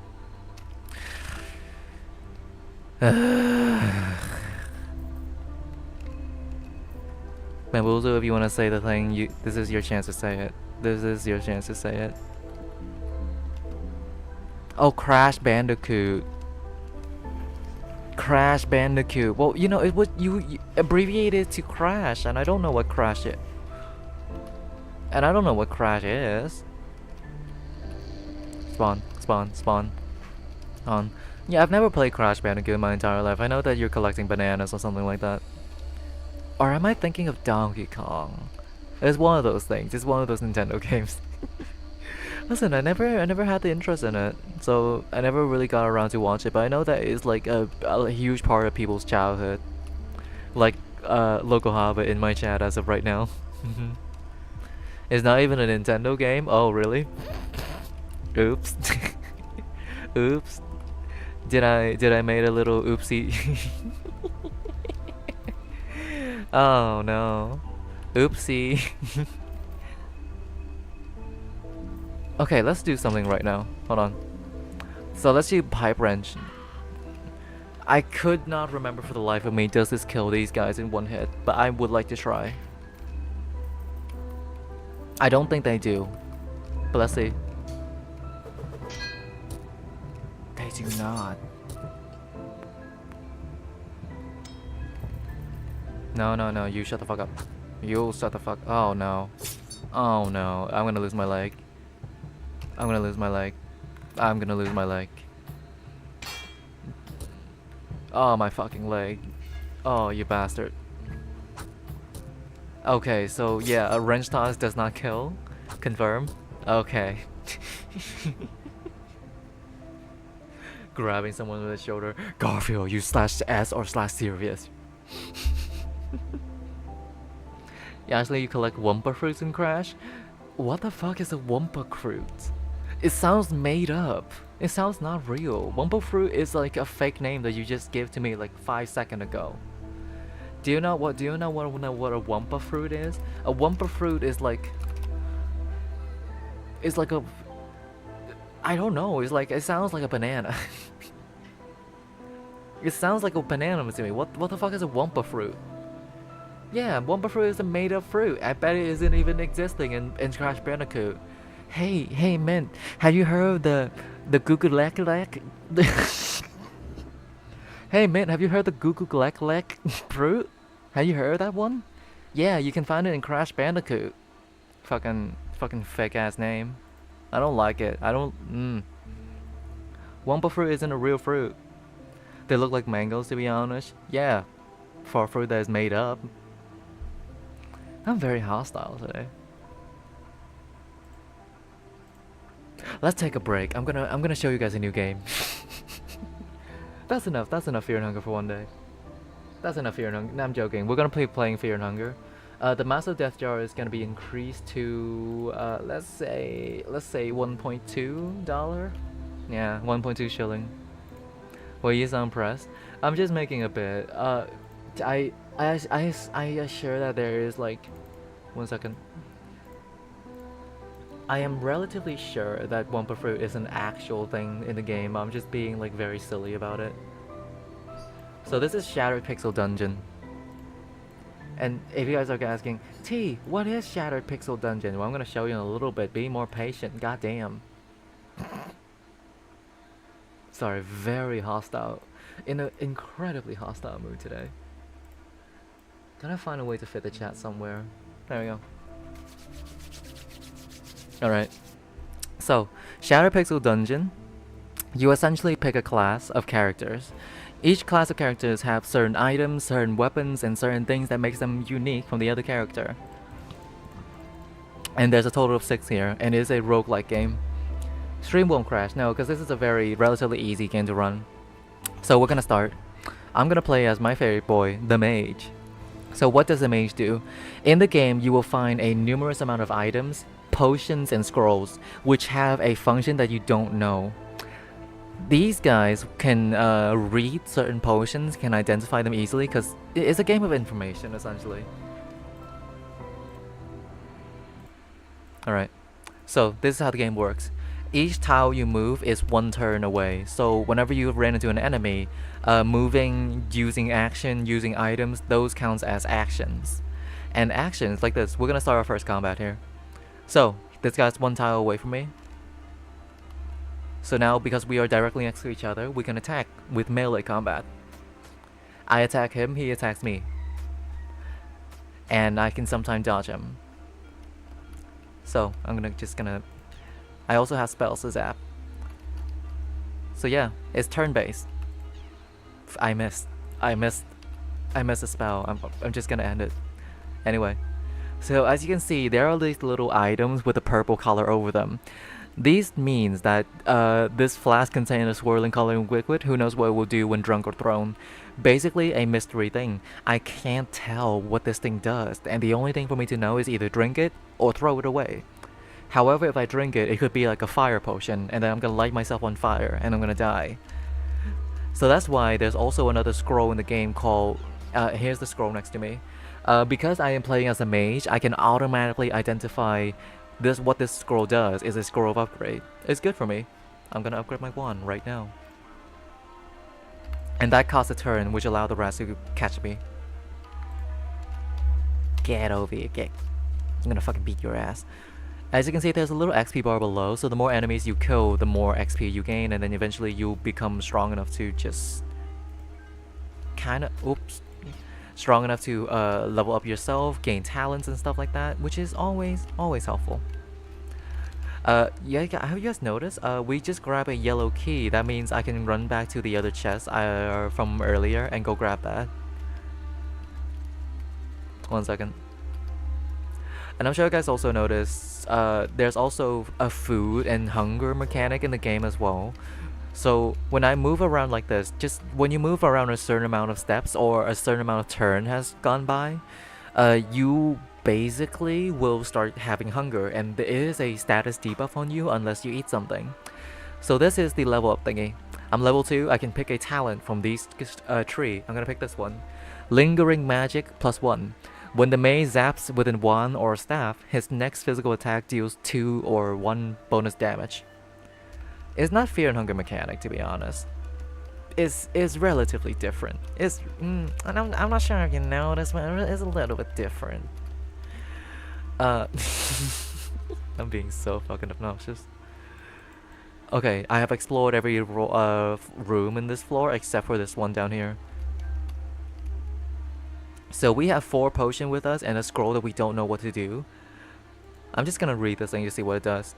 Bamboozle, if you want to say the thing, this is your chance to say it. This is your chance to say it. Oh, Crash Bandicoot. Crash Bandicoot. Well, you know, it would you abbreviated to Crash, and I don't know what Crash is. And I don't know what Crash is. Spawn, spawn, spawn. On. Yeah, I've never played Crash Bandicoot in my entire life. I know that you're collecting bananas or something like that. Or am I thinking of Donkey Kong? It's one of those things. It's one of those Nintendo games. Listen, I never had the interest in it, so I never really got around to watch it. But I know that it's like a huge part of people's childhood, like Local Hobbit in my chat as of right now. It's not even a Nintendo game. Oh, really? Oops. Oops. Did I made a little oopsie? Oh no. Oopsie. Okay, let's do something right now. Hold on. So let's do pipe wrench. I could not remember for the life of me, does this kill these guys in one hit? But I would like to try. I don't think they do. But let's see. They do not. No, no, no, you shut the fuck up. You shut the fuck. Oh no. Oh no. I'm gonna lose my leg. I'm gonna lose my leg. I'm gonna lose my leg. Oh, my fucking leg. Oh, you bastard. Okay, so yeah, a wrench toss does not kill. Confirm. Okay. Grabbing someone with the shoulder. Garfield, you slash S or slash serious. Yeah, actually, you collect Wumpa fruits in Crash? What the fuck is a Wumpa fruit? It sounds made up. It sounds not real. Wumpa fruit is like a fake name that you just gave to me like 5 seconds ago. Do you know what a Wumpa fruit is? A Wumpa fruit is like, it's like a, I don't know. It's like, it sounds like a banana. It sounds like a banana to me. What the fuck is a Wumpa fruit? Yeah, Wumpa fruit is a made up fruit. I bet it isn't even existing in Crash Bandicoot. Hey, man, have you heard of the Goo-Goo-Lack-Lack? Hey, man, have you heard the Goo-Goo-Lack-Lack fruit? Have you heard of that one? Yeah, you can find it in Crash Bandicoot. Fucking fake ass name. I don't like it. Wumpa fruit isn't a real fruit. They look like mangoes, to be honest. Yeah, for a fruit that is made up. I'm very hostile today. Let's take a break. I'm gonna show you guys a new game. That's enough. That's enough Fear and Hunger for one day. That's enough Fear and Hunger. No, I'm joking. We're gonna playing Fear and Hunger. The Master Death Jar is gonna be increased to let's say $1.2. Yeah, 1.2 shilling. Well, you sound impressed. I'm just making a bit. I assure that there is like 1 second. I am relatively sure that Wumpa Fruit is an actual thing in the game. I'm just being like very silly about it. So this is Shattered Pixel Dungeon. And if you guys are asking, T, what is Shattered Pixel Dungeon? Well, I'm gonna show you in a little bit. Be more patient. Goddamn. Sorry, very hostile. In an incredibly hostile mood today. Gotta find a way to fit the chat somewhere. There we go. Alright. So, Shadow Pixel Dungeon. You essentially pick a class of characters. Each class of characters have certain items, certain weapons, and certain things that makes them unique from the other character. And there's a total of 6 here, and it is a roguelike game. Stream won't crash, no, because this is a very relatively easy game to run. So we're gonna start. I'm gonna play as my favorite boy, the mage. So what does the mage do? In the game, you will find a numerous amount of items, potions, and scrolls, which have a function that you don't know. These guys can read certain potions, can identify them easily, because it's a game of information, essentially. Alright, so this is how the game works. Each tile you move is 1 turn away, so whenever you ran into an enemy, moving, using action, using items, those counts as actions. And actions, like this, we're gonna start our first combat here. So, this guy's 1 tile away from me. So now, because we are directly next to each other, we can attack with melee combat. I attack him, he attacks me. And I can sometimes dodge him. So, I'm just gonna... I also have spells to zap. So yeah, it's turn-based. I missed a spell. I'm just gonna end it. Anyway. So as you can see, there are these little items with a purple color over them. These means that this flask contains a swirling coloring liquid. Who knows what it will do when drunk or thrown. Basically a mystery thing. I can't tell what this thing does, and the only thing for me to know is either drink it or throw it away. However, if I drink it, it could be like a fire potion, and then I'm gonna light myself on fire, and I'm gonna die. So that's why there's also another scroll in the game called... here's the scroll next to me. Because I am playing as a mage, I can automatically identify what this scroll does is a scroll of upgrade. It's good for me. I'm gonna upgrade my wand right now. And that costs a turn, which allows the rest to catch me. Get over here, get. I'm gonna fucking beat your ass. As you can see, there's a little XP bar below, so the more enemies you kill, the more XP you gain, and then eventually you'll become strong enough to just... strong enough to level up yourself, gain talents and stuff like that, which is always helpful. Yeah, have you guys noticed? We just grab a yellow key. That means I can run back to the other chest from earlier and go grab that. 1 second. And I'm sure you guys also noticed there's also a food and hunger mechanic in the game as well. So when I move around like this, just when you move around a certain amount of steps or a certain amount of turn has gone by, you basically will start having hunger, and there is a status debuff on you unless you eat something. So this is the level up thingy. I'm level 2, I can pick a talent from these tree. I'm gonna pick this one. Lingering Magic +1. When the mage zaps within 1 or a staff, his next physical attack deals 2 or 1 bonus damage. It's not fear and hunger mechanic, to be honest. It's relatively different. And I'm not sure if you noticed, but it's a little bit different. I'm being so fucking obnoxious. Okay, I have explored every room in this floor except for this one down here. So we have 4 potions with us and a scroll that we don't know what to do. I'm just gonna read this thing to see what it does.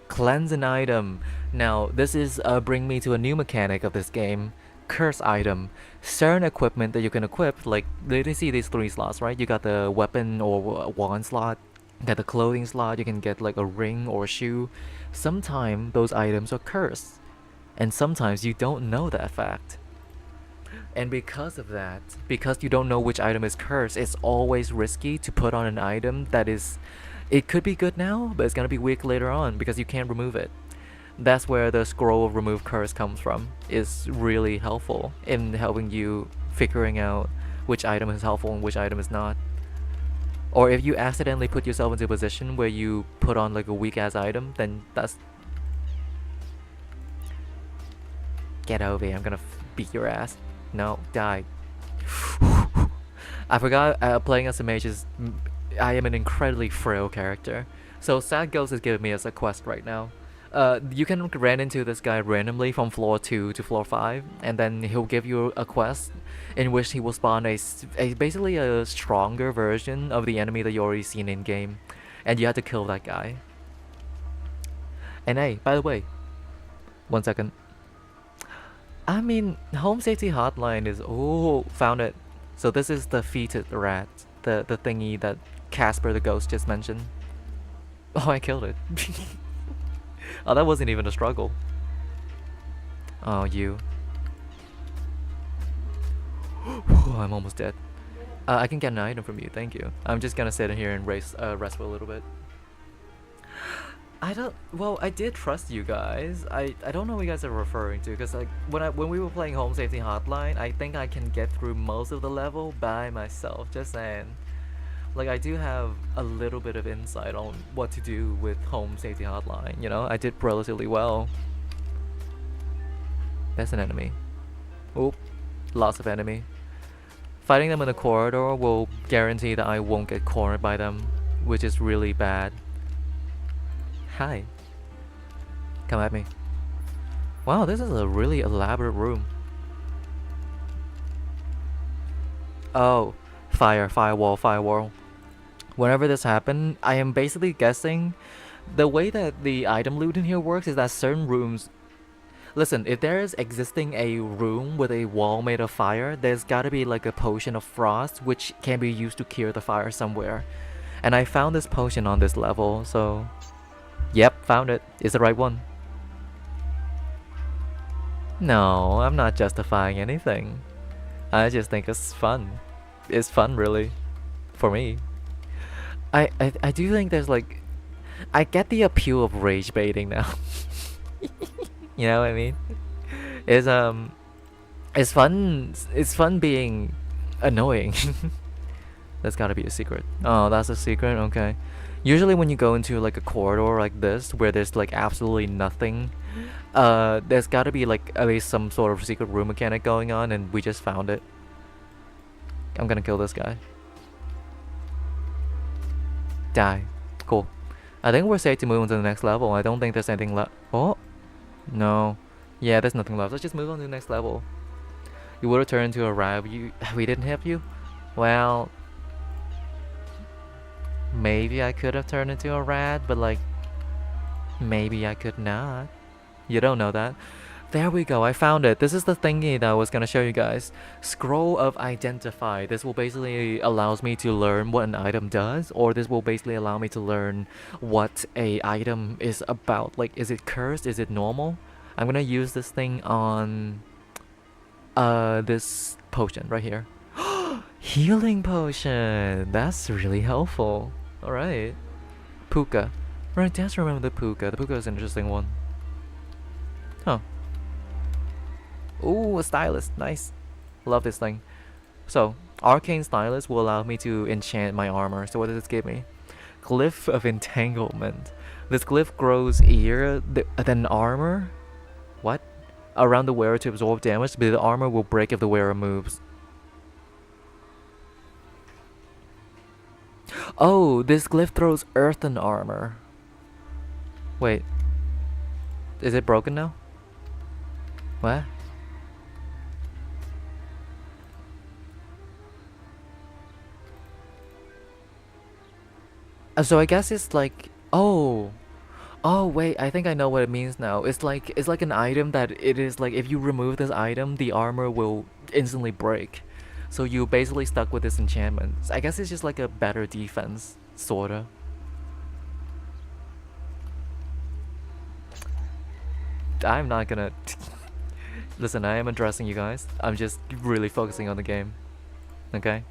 Cleanse an item. Now, this is bring me to a new mechanic of this game. Curse item. Certain equipment that you can equip, like, you see these 3 slots, right? You got the weapon or wand slot, you got the clothing slot, you can get like a ring or a shoe. Sometimes those items are cursed, and sometimes you don't know that fact. And because of that, because you don't know which item is cursed, it's always risky to put on an item that is, it could be good now, but it's gonna be weak later on because you can't remove it. That's where the scroll of remove curse comes from. Is really helpful in helping you figuring out which item is helpful and which item is not. Or if you accidentally put yourself into a position where you put on like a weak ass item, then that's... Get over here, I'm gonna beat your ass. No, die. I forgot playing as a mage is... I am an incredibly frail character. So Sad Ghost is giving me as a quest right now. You can run into this guy randomly from floor 2 to floor 5, and then he'll give you a quest in which he will spawn basically a stronger version of the enemy that you already seen in game, and you have to kill that guy. And hey, by the way, 1 second. I mean, home safety hotline is... Oh, found it. So this is the feated rat, the thingy that Casper the ghost just mentioned. Oh, I killed it. Oh, that wasn't even a struggle. Oh, you. I'm almost dead. I can get an item from you, thank you. I'm just gonna sit in here and rest for a little bit. I don't... Well, I did trust you guys. I don't know what you guys are referring to, because like when we were playing Home Safety Hotline, I think I can get through most of the level by myself. Just saying. Like, I do have a little bit of insight on what to do with Home Safety Hotline, you know? I did relatively well. That's an enemy. Oop. Lots of enemy. Fighting them in the corridor will guarantee that I won't get cornered by them, which is really bad. Hi. Come at me. Wow, this is a really elaborate room. Oh. Firewall. Whenever this happened, I am basically guessing the way that the item loot in here works is that certain rooms... Listen, if there is existing a room with a wall made of fire, there's gotta be like a potion of frost which can be used to cure the fire somewhere. And I found this potion on this level, so... Yep, found it. It's the right one. No, I'm not justifying anything. I just think it's fun. It's fun, really. For me. I do think there's like... I get the appeal of rage baiting now. You know what I mean? It's fun being annoying. That's gotta be a secret. Oh, that's a secret? Okay. Usually when you go into like a corridor like this, where there's like absolutely nothing, there's gotta be like at least some sort of secret room mechanic going on, and we just found it. I'm gonna kill this guy. Die. Cool. I think we're safe to move on to the next level. I don't think there's anything left. Oh! No. Yeah, there's nothing left. Let's just move on to the next level. You would have turned into a rat. We didn't have you? Well... Maybe I could have turned into a rat, but like... Maybe I could not. You don't know that. There we go, I found it. This is the thingy that I was gonna show you guys. Scroll of Identify. This will basically allows me to learn what an item does, or this will basically allow me to learn what a item is about. Like, is it cursed? Is it normal? I'm gonna use this thing on this potion right here. Healing potion! That's really helpful. Alright. Puka. Right, just remember the Puka. The Puka is an interesting one. Huh. Ooh, a stylus. Nice. Love this thing. So, Arcane Stylus will allow me to enchant my armor. So what does this give me? Glyph of Entanglement. This glyph grows easier than armor. What? Around the wearer to absorb damage, but the armor will break if the wearer moves. Oh, this glyph throws earthen armor. Wait. Is it broken now? What? So I guess it's like... Oh! Oh wait, I think I know what it means now. It's like an item that it is like if you remove this item, the armor will instantly break. So you're basically stuck with this enchantment. I guess it's just like a better defense, sorta. I'm not gonna... Listen, I am addressing you guys. I'm just really focusing on the game. Okay?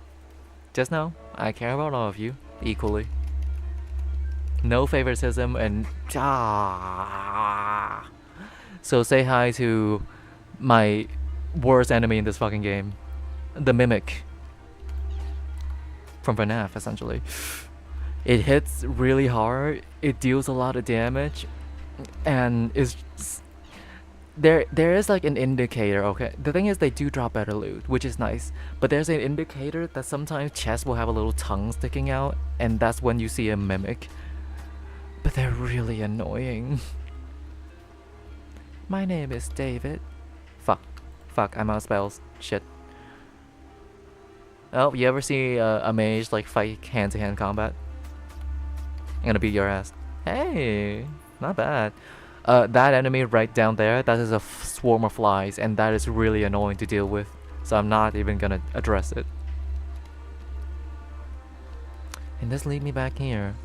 Just know, I care about all of you equally. No favoritism and So say hi to my worst enemy in this fucking game. The Mimic. From FNAF, essentially. It hits really hard, it deals a lot of damage, and is there is like an indicator. Okay, the thing is they do drop better loot, which is nice, but there's an indicator that sometimes chests will have a little tongue sticking out, and that's when you see a Mimic. But they're really annoying. My name is David. Fuck, I'm out of spells. Shit. Oh, you ever see a mage like fight hand-to-hand combat? I'm gonna beat your ass. Hey, not bad. That enemy right down there, that is a swarm of flies, and that is really annoying to deal with. So I'm not even gonna address it. And this lead me back here.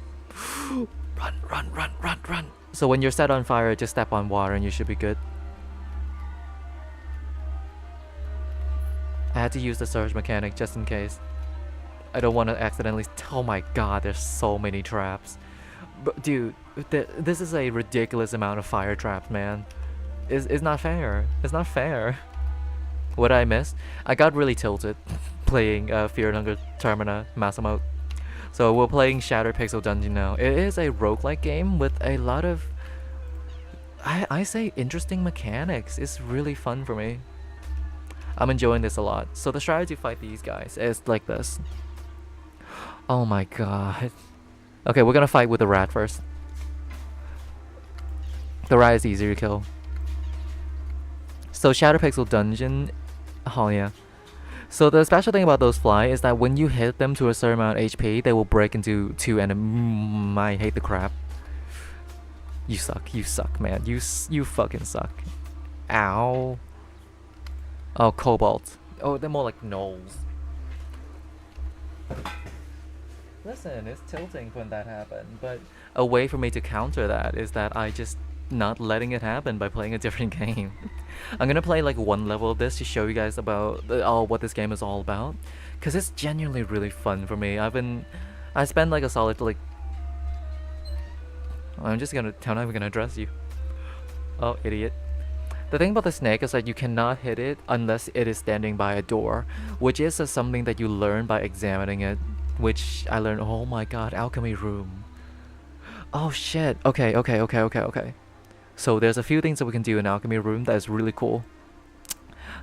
Run. So when you're set on fire, just step on water and you should be good. I had to use the surge mechanic just in case. I don't want to accidentally... Oh my god, there's so many traps. But dude, this is a ridiculous amount of fire traps, man. It's not fair. It's not fair. What I missed? I got really tilted playing Fear and Hunger Termina Master Mode. So we're playing Shattered Pixel Dungeon now. It is a roguelike game with a lot of... I say interesting mechanics. It's really fun for me. I'm enjoying this a lot. So the strategy to fight these guys is like this. Oh my god. Okay, we're gonna fight with the rat first. The rat is easier to kill. So Shadow Pixel Dungeon... Oh yeah. So the special thing about those fly is that when you hit them to a certain amount of HP, they will break into two and I hate the crap. You suck, man. You fucking suck. Ow. Oh, Cobalt. Oh, they're more like gnolls. Listen, it's tilting when that happened, but a way for me to counter that is that I just not letting it happen by playing a different game. I'm gonna play like one level of this to show you guys about what this game is all about, cause it's genuinely really fun for me. I spent like a solid like... I'm not even gonna address you. Oh, idiot. The thing about the snake is that you cannot hit it unless it is standing by a door, which is something that you learn by examining it, which I learned. Oh my god, alchemy room. Oh shit. Okay. So there's a few things that we can do in alchemy room that is really cool.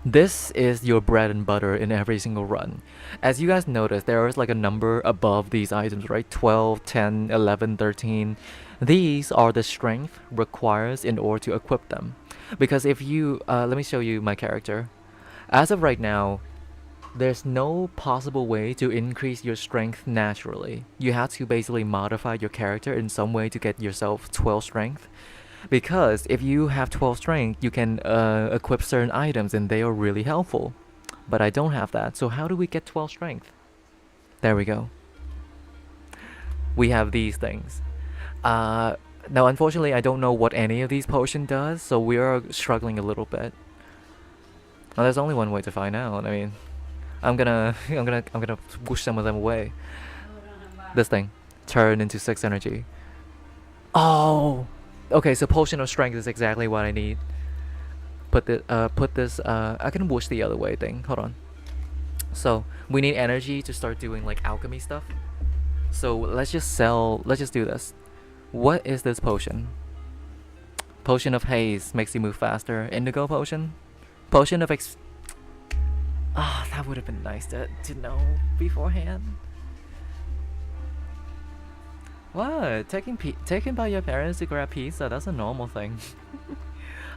This is your bread and butter in every single run. As you guys notice, there is like a number above these items, right? 12, 10, 11, 13. These are the strength requires in order to equip them. Because if you, let me show you my character. As of right now, there's no possible way to increase your strength naturally. You have to basically modify your character in some way to get yourself 12 strength. Because if you have 12 strength, you can equip certain items and they are really helpful. But I don't have that, so how do we get 12 strength? There we go. We have these things. Now unfortunately I don't know what any of these potion does, so we are struggling a little bit. Well, there's only one way to find out. I mean, I'm gonna push some of them away. This thing, turn into 6 energy. Oh, okay. So potion of strength is exactly what I need. Put this. I can whoosh the other way thing. Hold on. So we need energy to start doing like alchemy stuff. So let's just do this. What is this potion? Potion of haze makes you move faster. Indigo potion? Potion of that would have been nice to know beforehand. What? Taken by your parents to grab pizza? That's a normal thing.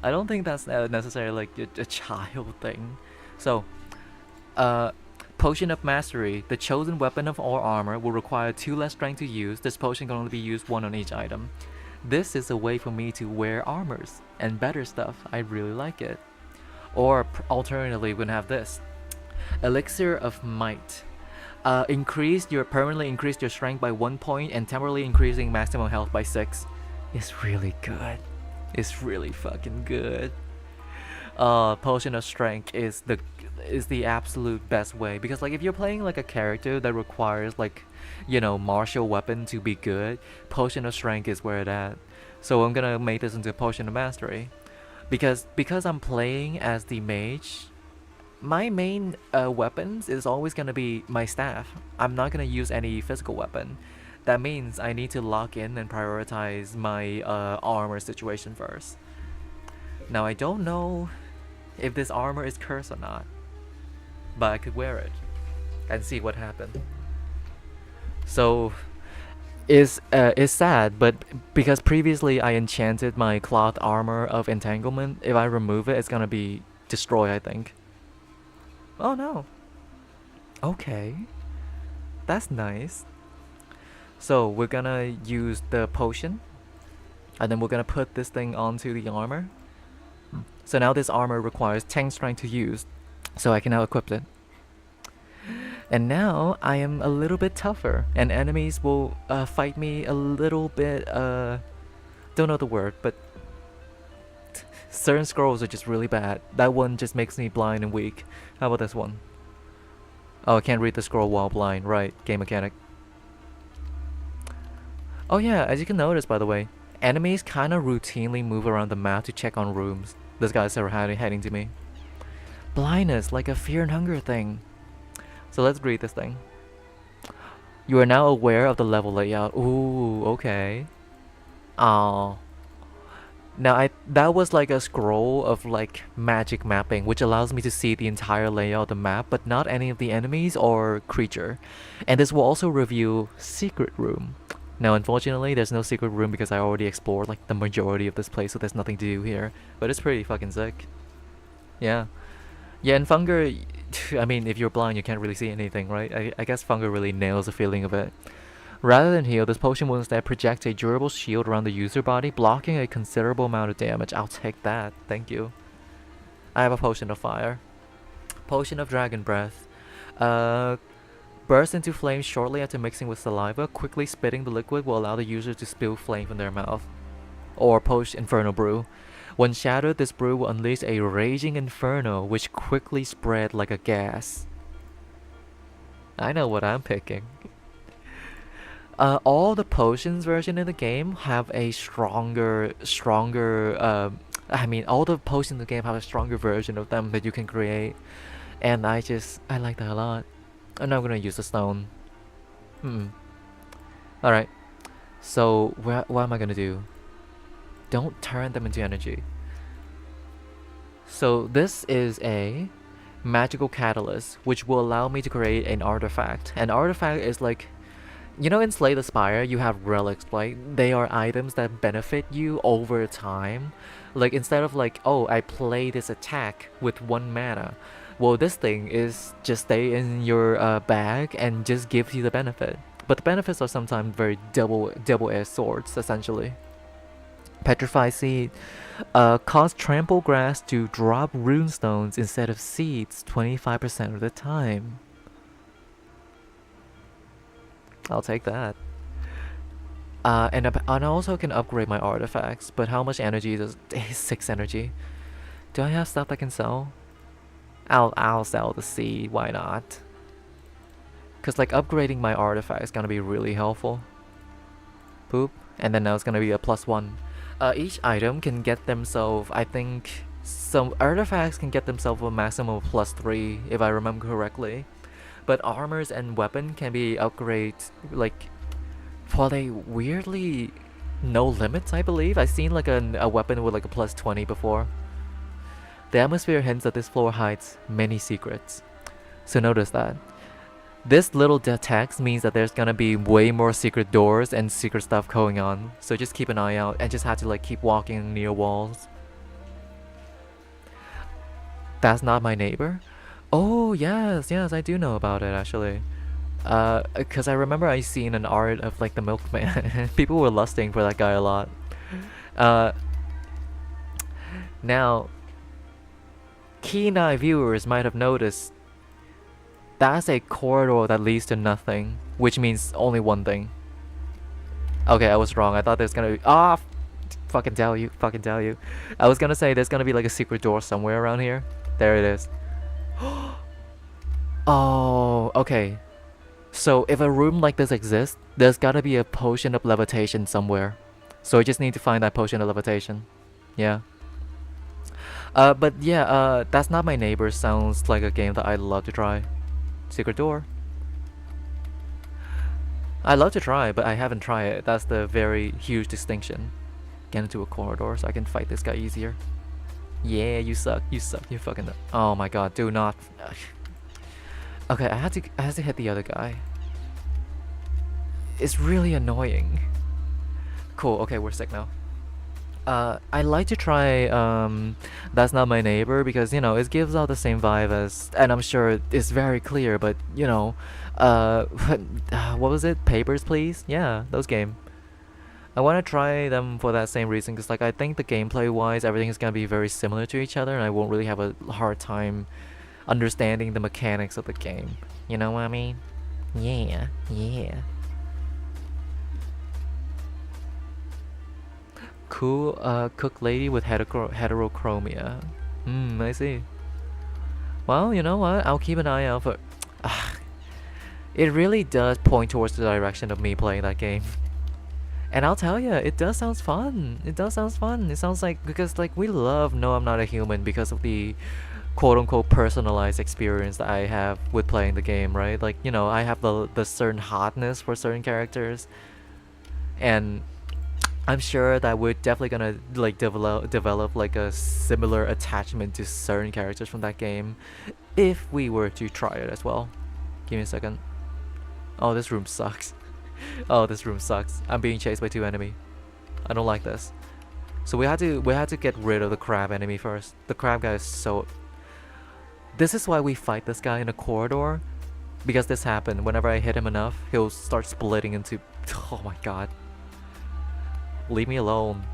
I don't think that's necessarily like a child thing. So, Potion of Mastery. The chosen weapon of all armor will require 2 less strength to use. This potion can only be used 1 on each item. This is a way for me to wear armors and better stuff. I really like it. Or alternatively, we can have this. Elixir of Might. Permanently increase your strength by 1 point and temporarily increasing maximum health by 6. It's really good. It's really fucking good. potion of strength is the absolute best way, because like if you're playing like a character that requires like, you know, martial weapon to be good, potion of strength is where it at. So I'm gonna make this into potion of mastery, because I'm playing as the mage. My main weapons is always gonna be my staff. I'm not gonna use any physical weapon. That means I need to lock in and prioritize my armor situation first. Now I don't know if this armor is cursed or not, but I could wear it and see what happens. So it's sad, but because previously I enchanted my cloth armor of entanglement, if I remove it, it's gonna be destroyed, I think. Oh no. Okay. That's nice. So we're gonna use the potion, and then we're gonna put this thing onto the armor. So now this armor requires 10 strength to use, so I can now equip it. And now I am a little bit tougher, and enemies will fight me a little bit, don't know the word, but certain scrolls are just really bad. That one just makes me blind and weak. How about this one? Oh, I can't read the scroll while blind. Right, game mechanic. Oh yeah, as you can notice, by the way, enemies kind of routinely move around the map to check on rooms. This guy's heading to me. Blindness, like a fear and hunger thing. So let's read this thing. You are now aware of the level layout. Ooh, okay. Oh. Now that was like a scroll of like magic mapping, which allows me to see the entire layout of the map, but not any of the enemies or creature. And this will also reveal secret room. Now unfortunately there's no secret room because I already explored like the majority of this place, so there's nothing to do here. But it's pretty fucking sick. Yeah. Yeah, and Funger, I mean, if you're blind you can't really see anything, right? I guess Funger really nails the feeling of it. Rather than heal, this potion will instead project a durable shield around the user body, blocking a considerable amount of damage. I'll take that, thank you. I have a potion of fire. Potion of dragon breath. Burst into flame shortly after mixing with saliva. Quickly spitting the liquid will allow the user to spill flame from their mouth. Or post inferno brew. When shattered, this brew will unleash a raging inferno which quickly spread like a gas. I know what I'm picking. All the potions version in the game have a stronger, I mean, all the potions in the game have a stronger version of them that you can create. And I like that a lot. I'm not gonna use the stone. Alright. So, what am I gonna do? Don't turn them into energy. So, this is a magical catalyst, which will allow me to create an artifact. An artifact is like, you know, in Slay the Spire, you have relics, right? They are items that benefit you over time. Like, instead of like, oh, I play this attack with 1 mana. Well, this thing is just stay in your bag and just gives you the benefit. But the benefits are sometimes very double-edged swords, essentially. Petrify Seed. Cause trample grass to drop runestones instead of seeds 25% of the time. I'll take that. And I also can upgrade my artifacts, but how much energy does 6 energy? Do I have stuff I can sell? I'll sell the seed, why not? Cause like upgrading my artifact is gonna be really helpful. Poop. And then now it's gonna be a +1. Each item can get themselves, I think some artifacts can get themselves a maximum of +3 if I remember correctly. But armors and weapon can be upgraded like for they weirdly no limits, I believe. I've seen like a weapon with like a +20 before. The atmosphere hints that this floor hides many secrets. So notice that. This little text means that there's gonna be way more secret doors and secret stuff going on. So just keep an eye out and just have to like keep walking near walls. That's not my neighbor? Oh yes, I do know about it actually. Cause I remember I seen an art of like the milkman. People were lusting for that guy a lot. Now, keen eye viewers might have noticed that's a corridor that leads to nothing, which means only one thing. Okay, I was wrong. I thought there's gonna be Fucking tell you. Fucking tell you. I was gonna say there's gonna be like a secret door somewhere around here. There it is. Oh, okay. So if a room like this exists, there's gotta be a potion of levitation somewhere. So I just need to find that potion of levitation. Yeah. But yeah, That's Not My Neighbor sounds like a game that I'd love to try. Secret door. I love to try, but I haven't tried it. That's the very huge distinction. Get into a corridor so I can fight this guy easier. Yeah, you suck. You suck. You fucking. Oh my god, do not. Okay, I had to hit the other guy. It's really annoying. Cool. Okay, we're sick now. I like to try That's Not My Neighbor because you know it gives out the same vibe as, and I'm sure it's very clear, but you know, what was it? Papers, Please? Yeah, those game. I want to try them for that same reason because like I think the gameplay wise everything is gonna be very similar to each other and I won't really have a hard time understanding the mechanics of the game. You know what I mean? Yeah, yeah. Cool, cook lady with heterochromia. I see. Well, you know what? I'll keep an eye out for. It really does point towards the direction of me playing that game. And I'll tell you, it does sound fun. It does sound fun. It sounds like because like we love No, I'm Not a Human because of the quote-unquote personalized experience that I have with playing the game, right? Like you know, I have the certain hotness for certain characters, and I'm sure that we're definitely gonna like develop like a similar attachment to certain characters from that game if we were to try it as well. Give me a second. Oh, this room sucks. Oh, this room sucks. I'm being chased by 2 enemies. I don't like this. So we had to get rid of the crab enemy first. The crab guy is so. This is why we fight this guy in a corridor, because this happened. Whenever I hit him enough, he'll start splitting into. Oh my god. Leave me alone.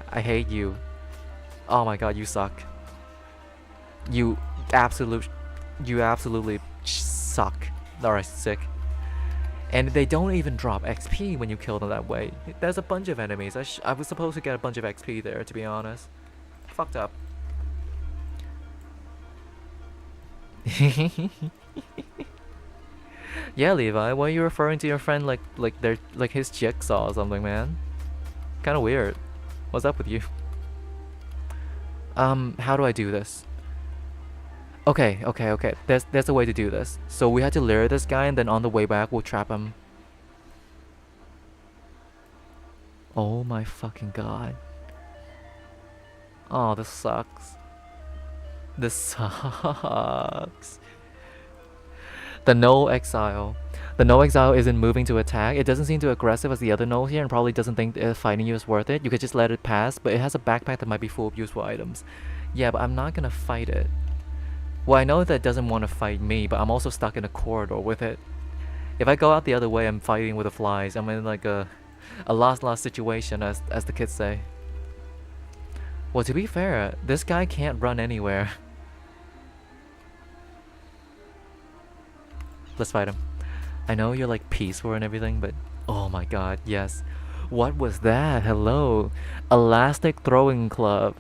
I hate you. Oh my god, you suck. You absolutely suck. Alright, sick. And they don't even drop XP when you kill them that way. There's a bunch of enemies. I was supposed to get a bunch of XP there, to be honest. Fucked up. Yeah, Levi, why are you referring to your friend like they're like his jigsaw or something, man? Kind of weird. What's up with you? How do I do this? Okay. There's a way to do this. So we had to lure this guy, and then on the way back, we'll trap him. Oh my fucking god. Oh, this sucks. This sucks. The no exile. The no exile isn't moving to attack. It doesn't seem too aggressive as the other no here and probably doesn't think fighting you is worth it. You could just let it pass, but it has a backpack that might be full of useful items. Yeah, but I'm not gonna fight it. Well, I know that it doesn't want to fight me, but I'm also stuck in a corridor with it. If I go out the other way, I'm fighting with the flies. I'm in like a lost situation, as the kids say. Well, to be fair, this guy can't run anywhere. Let's fight him. I know you're like peaceful and everything, but oh my god, yes. What was that? Hello. Elastic throwing club.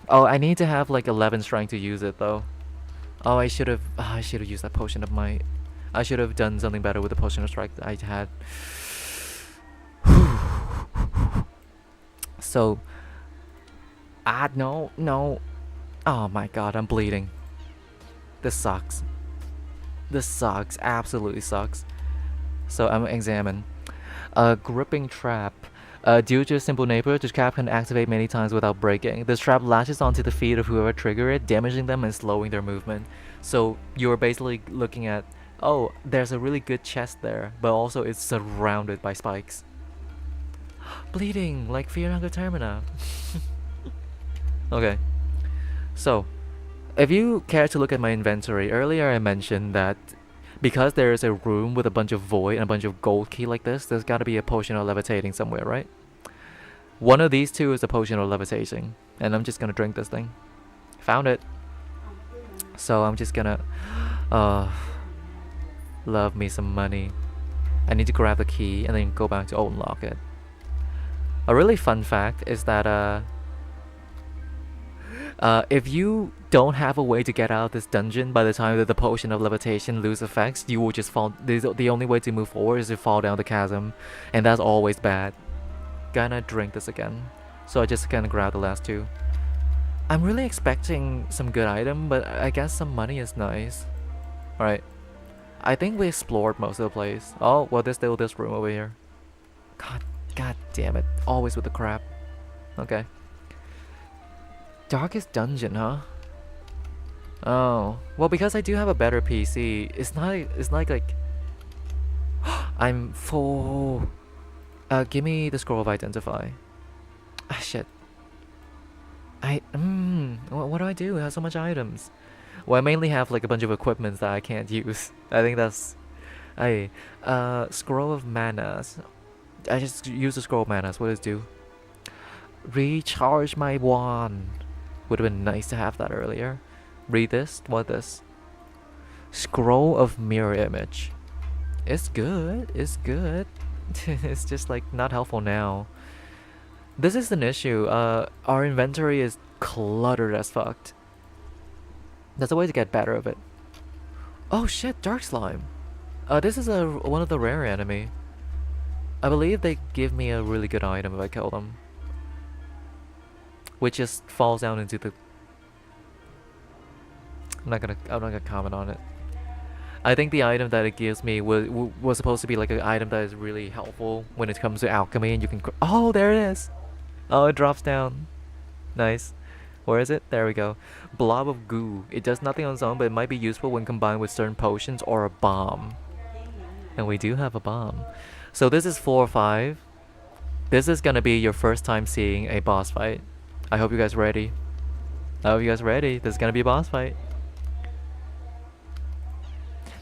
Oh, I need to have like 11 strength to use it though. Oh, I should have used that potion of my. I should have done something better with the potion of strike that I had. So, no. Oh my god, I'm bleeding. This sucks. This sucks. Absolutely sucks. So I'm gonna examine. Gripping trap. Due to a simple neighbor, the trap can activate many times without breaking. This trap latches onto the feet of whoever triggered it, damaging them and slowing their movement. So you're basically looking at, oh, there's a really good chest there, but also it's surrounded by spikes. Bleeding, like Fear and Hunger Termina. Okay. So, if you care to look at my inventory, earlier I mentioned that because there is a room with a bunch of void and a bunch of gold key like this, there's gotta be a potion of levitating somewhere, right? One of these two is a potion of levitating, and I'm just gonna drink this thing. Found it. So I'm just gonna love me some money. I need to grab the key and then go back to unlock it. A really fun fact is that if you don't have a way to get out of this dungeon by the time that the potion of levitation lose effects, you will just fall. The only way to move forward is to fall down the chasm, and that's always bad. Gonna drink this again, so I just gonna grab the last two. I'm really expecting some good item, but I guess some money is nice. All right, I think we explored most of the place. Oh well, there's still this room over here. God damn it! Always with the crap. Okay. Darkest dungeon, huh? Oh, well, because I do have a better PC, it's not. It's like I'm full. Give me the scroll of identify. Ah, shit. What do I do? I have so much items. Well, I mainly have like a bunch of equipments that I can't use. I think that's. Scroll of manas. I just use the scroll of manas. What does it do? Recharge my wand. Would have been nice to have that earlier. Read this. What this? Scroll of mirror image. It's good. It's good. It's just like not helpful now. This is an issue. Our inventory is cluttered as fucked. There's a way to get better of it. Oh shit, dark slime. This is one of the rare enemy. I believe they give me a really good item if I kill them, which just falls down into the. I'm not gonna comment on it. I think the item that it gives me was supposed to be like an item that is really helpful when it comes to alchemy, and you can. Oh, there it is. Oh, it drops down. Nice. Where is it? There we go. Blob of goo. It does nothing on its own, but it might be useful when combined with certain potions or a bomb. And we do have a bomb. So this is 4 or 5. This is gonna be your first time seeing a boss fight. I hope you guys ready. I hope you guys ready. This is gonna be a boss fight.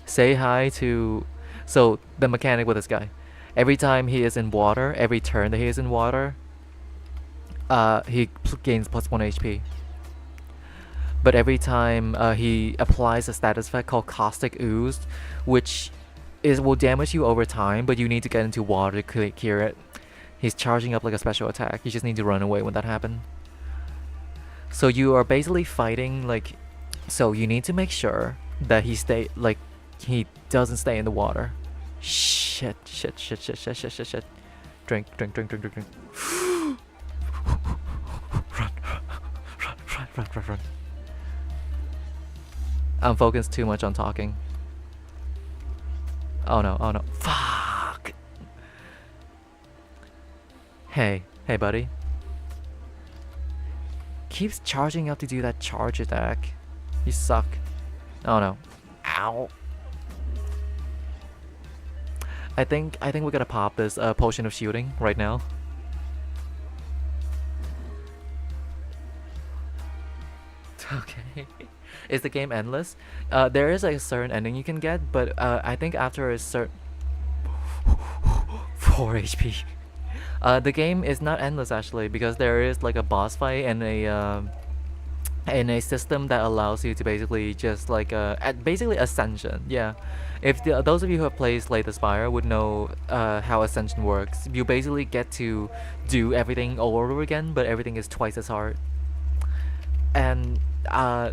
Say hi to. So the mechanic with this guy. Every time he is in water, every turn that he is in water, he gains +1 HP. But every time he applies a status effect called Caustic Ooze, which will damage you over time, but you need to get into water to clear it. He's charging up like a special attack. You just need to run away when that happens. So you are basically fighting like. So you need to make sure that he doesn't stay in the water. Shit. Drink. Run. I'm focused too much on talking. Oh no. Fuck. Hey buddy. Keeps charging up to do that charge attack. You suck. Oh no. Ow. I think we're gonna pop this potion of shooting right now. Okay. Is the game endless? There is a certain ending you can get, but I think after a certain 4 HP. The game is not endless actually, because there is like a boss fight and a system that allows you to basically just like basically ascension. Yeah. If those of you who have played Slay the Spire would know how ascension works. You basically get to do everything all over again, but everything is twice as hard. And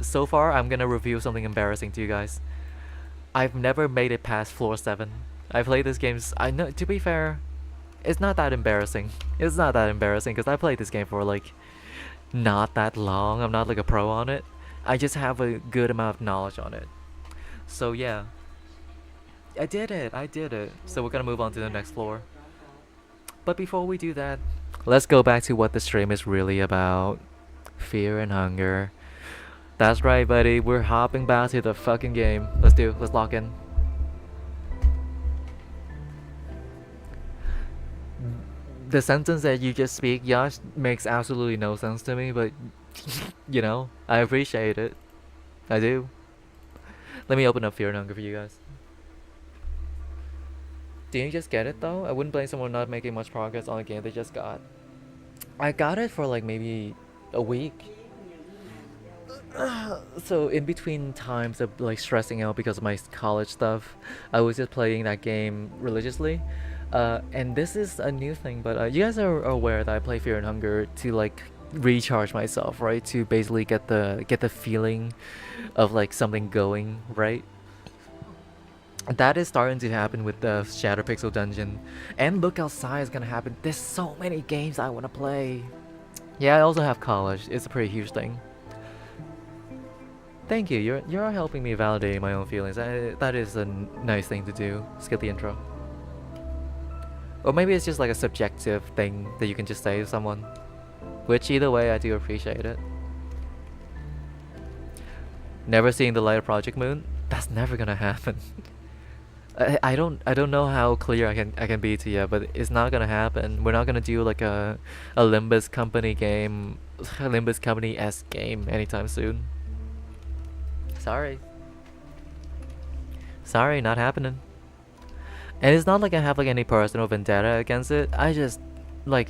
so far I'm gonna reveal something embarrassing to you guys. I've never made it past floor 7. I played this game. I know, to be fair, it's not that embarrassing. It's not that embarrassing because I played this game for like not that long. I'm not like a pro on it. I just have a good amount of knowledge on it. So yeah, I did it. So we're gonna move on to the next floor. But before we do that, let's go back to what the stream is really about. Fear and hunger. That's right, buddy. We're hopping back to the fucking game. Let's lock in. The sentence that you just speak, Yash, makes absolutely no sense to me, but you know, I appreciate it. I do. Let me open up Fear and Hunger for you guys. Did you just get it though? I wouldn't blame someone not making much progress on a game they just got. I got it for like maybe a week. So in between times of like stressing out because of my college stuff, I was just playing that game religiously. And this is a new thing, but you guys are aware that I play Fear and Hunger to like recharge myself, right? To basically get the feeling of like something going, right? That is starting to happen with the Shadow Pixel Dungeon, and Look Outside is gonna happen. There's so many games I wanna play. Yeah, I also have college. It's a pretty huge thing. Thank you. You're helping me validate my own feelings. That is a nice thing to do. Skip the intro. Or maybe it's just like a subjective thing that you can just say to someone. Which either way, I do appreciate it. Never seeing the light of Project Moon? That's never gonna happen. I don't know how clear I can be to you, but it's not gonna happen. We're not gonna do like a Limbus Company game, Limbus Company-esque game anytime soon. Sorry. Sorry, not happening. And it's not like I have like any personal vendetta against it. I just like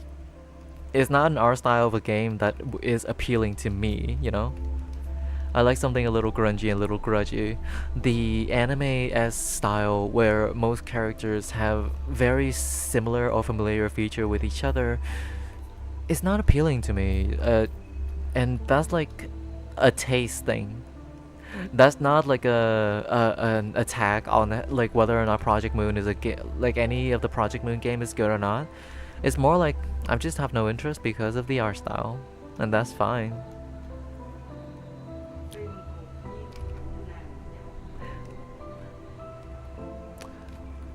it's not an art style of a game that is appealing to me, you know? I like something a little grungy and a little grudgy. The anime-esque style where most characters have very similar or familiar feature with each other is not appealing to me. And that's like a taste thing. That's not like an attack on like whether or not Project Moon is like any of the Project Moon game is good or not. It's more like I just have no interest because of the art style, and that's fine.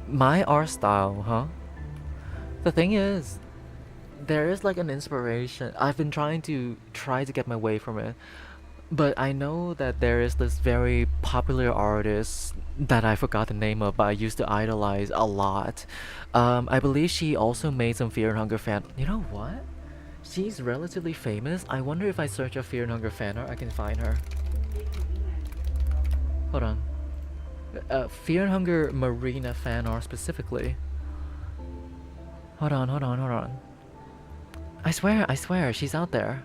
My art style, huh? The thing is, there is like an inspiration. I've been trying to get my way from it. But I know that there is this very popular artist that I forgot the name of, but I used to idolize a lot. I believe she also made some Fear and Hunger fan. You know what? She's relatively famous. I wonder if I search a Fear and Hunger fan art, I can find her. Hold on. Fear and Hunger Marina fan art specifically. Hold on, hold on, hold on. I swear, she's out there.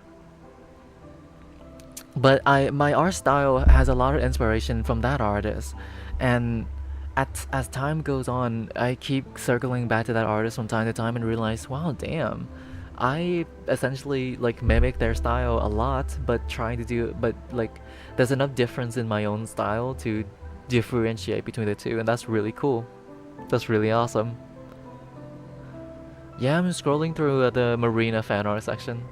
But my art style has a lot of inspiration from that artist, and as time goes on, I keep circling back to that artist from time to time and realize, wow, damn, I essentially like mimic their style a lot, but like there's enough difference in my own style to differentiate between the two, and that's really cool. That's really awesome. Yeah, I'm scrolling through the Marina fan art section.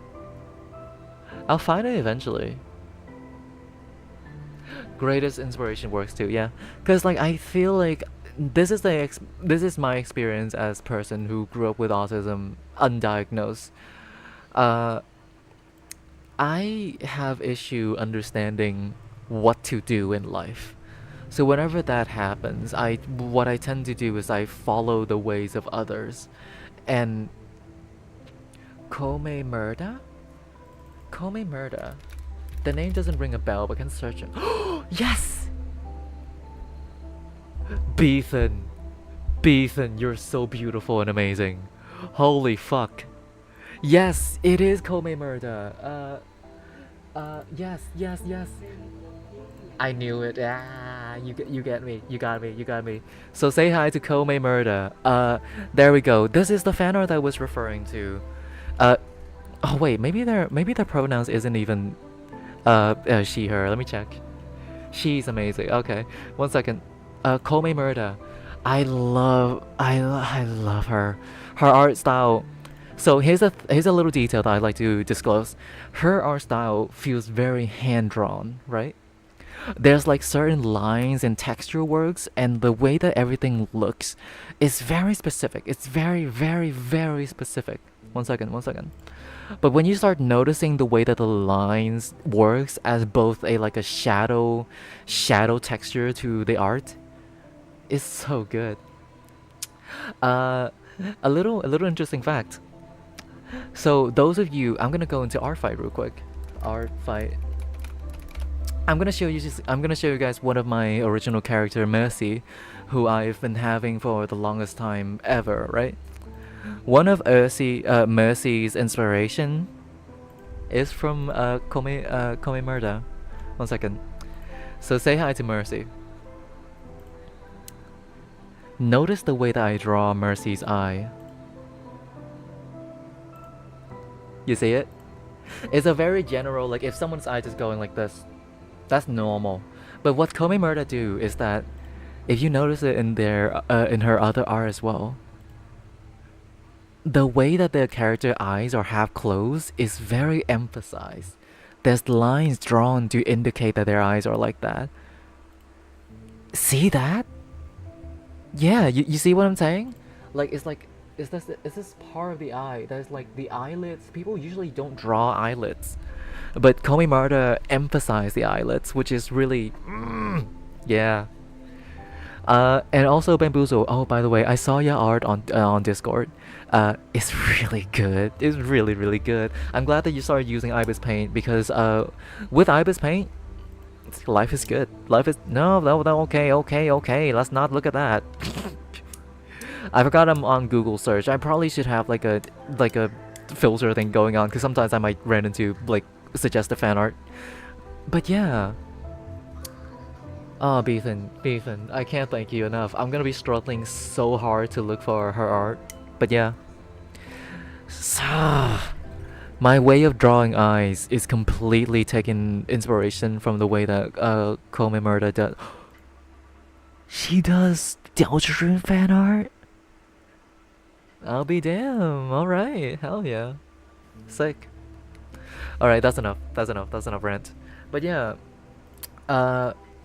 I'll find it eventually. Greatest inspiration works too, yeah. Cause like I feel like this is my experience as person who grew up with autism undiagnosed. Uh, I have issue understanding what to do in life. So whenever that happens, what I tend to do is I follow the ways of others, and Kome Murda? Kome Murda. The name doesn't ring a bell, but I can search it. Yes! Beethan. Beethan, you're so beautiful and amazing. Holy fuck. Yes, it is Kome Murda. Yes, yes, yes. I knew it. Ah, you get me. You got me. You got me. So say hi to Kome Murda. There we go. This is the fan art I was referring to. Uh, oh wait, maybe their pronouns isn't even she her. Let me check. She's amazing. Okay, one second. Kome Murda. I love her. Her art style. So here's a little detail that I'd like to disclose. Her art style feels very hand drawn, right? There's like certain lines and texture works, and the way that everything looks is very specific. It's very, very, very specific. One second, one second. But when you start noticing the way that the lines works as both a like a shadow texture to the art, it's so good. Uh, a little interesting fact. So those of you, I'm gonna go into art fight real quick. Art fight. I'm gonna show you guys one of my original character, Mercy, who I've been having for the longest time ever, right? One of Mercy's inspiration is from Kome Murda. One second. So say hi to Mercy. Notice the way that I draw Mercy's eye. You see it? It's a very general, like if someone's eye is going like this, that's normal. But what Komi Murda do is that if you notice it in her other art as well, the way that the character eyes are half closed is very emphasized. There's lines drawn to indicate that their eyes are like that. See that? Yeah, you see what I'm saying? Like, is this part of the eye? There's like the eyelids. People usually don't draw eyelids, but Komi Marta emphasized the eyelids, which is really, yeah. And also Bamboozle. Oh, by the way, I saw your art on Discord. It's really good. It's really really good. I'm glad that you started using Ibis Paint because with Ibis Paint, life is good. Life is no. Okay. Let's not look at that. I forgot I'm on Google search. I probably should have like a filter thing going on because sometimes I might run into like suggestive fan art. But yeah. Oh, Beethan, I can't thank you enough. I'm gonna be struggling so hard to look for her art. But yeah. So, my way of drawing eyes is completely taking inspiration from the way that Komi Murda does. She does Deltarune fan art? I'll be damn. Alright, hell yeah. Sick. Alright, that's enough. That's enough rant. But yeah,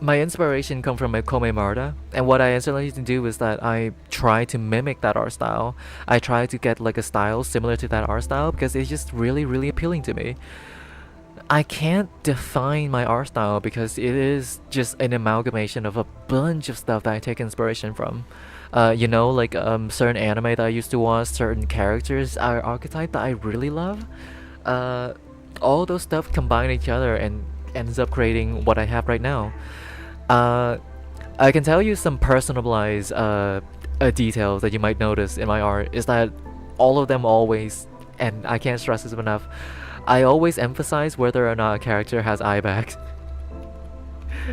my inspiration comes from Komi Marta, and what I instantly do is that I try to mimic that art style. I try to get like a style similar to that art style because it's just really, really appealing to me. I can't define my art style because it is just an amalgamation of a bunch of stuff that I take inspiration from. You know, like certain anime that I used to watch, certain characters, archetype that I really love. All those stuff combine each other and ends up creating what I have right now. I can tell you some personalized details that you might notice in my art is that all of them always, and I can't stress this enough, I always emphasize whether or not a character has eye bags.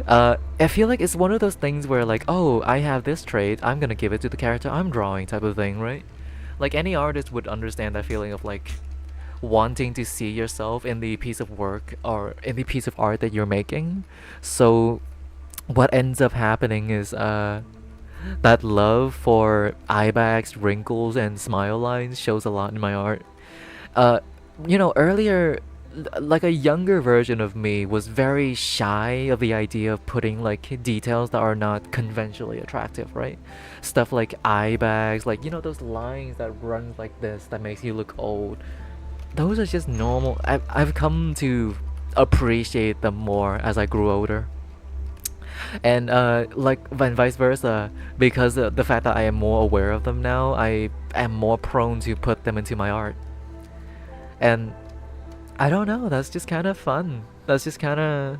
I feel like it's one of those things where like, oh, I have this trait, I'm gonna give it to the character I'm drawing type of thing, right? Like any artist would understand that feeling of like wanting to see yourself in the piece of work or in the piece of art that you're making. So what ends up happening is that love for eye bags, wrinkles, and smile lines shows a lot in my art. Uh, you know, earlier, like a younger version of me was very shy of the idea of putting like details that are not conventionally attractive, right? Stuff like eye bags, like you know those lines that run like this that makes you look old. Those are just normal. I've come to appreciate them more as I grew older. And like and vice versa, because the fact that I am more aware of them now, I am more prone to put them into my art. And I don't know, that's just kind of fun. That's just kind of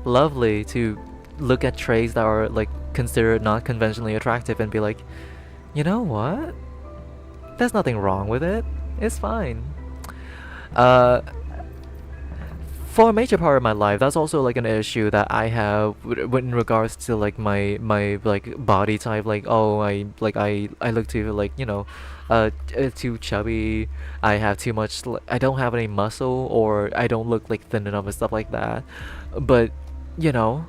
lovely to look at traits that are like considered not conventionally attractive and be like, you know what? There's nothing wrong with it. It's fine. Uh, for a major part of my life, that's also like an issue that I have in regards to like my like body type. Like oh, I look too like too chubby. I have too much. I don't have any muscle, or I don't look like thin enough and stuff like that. But you know,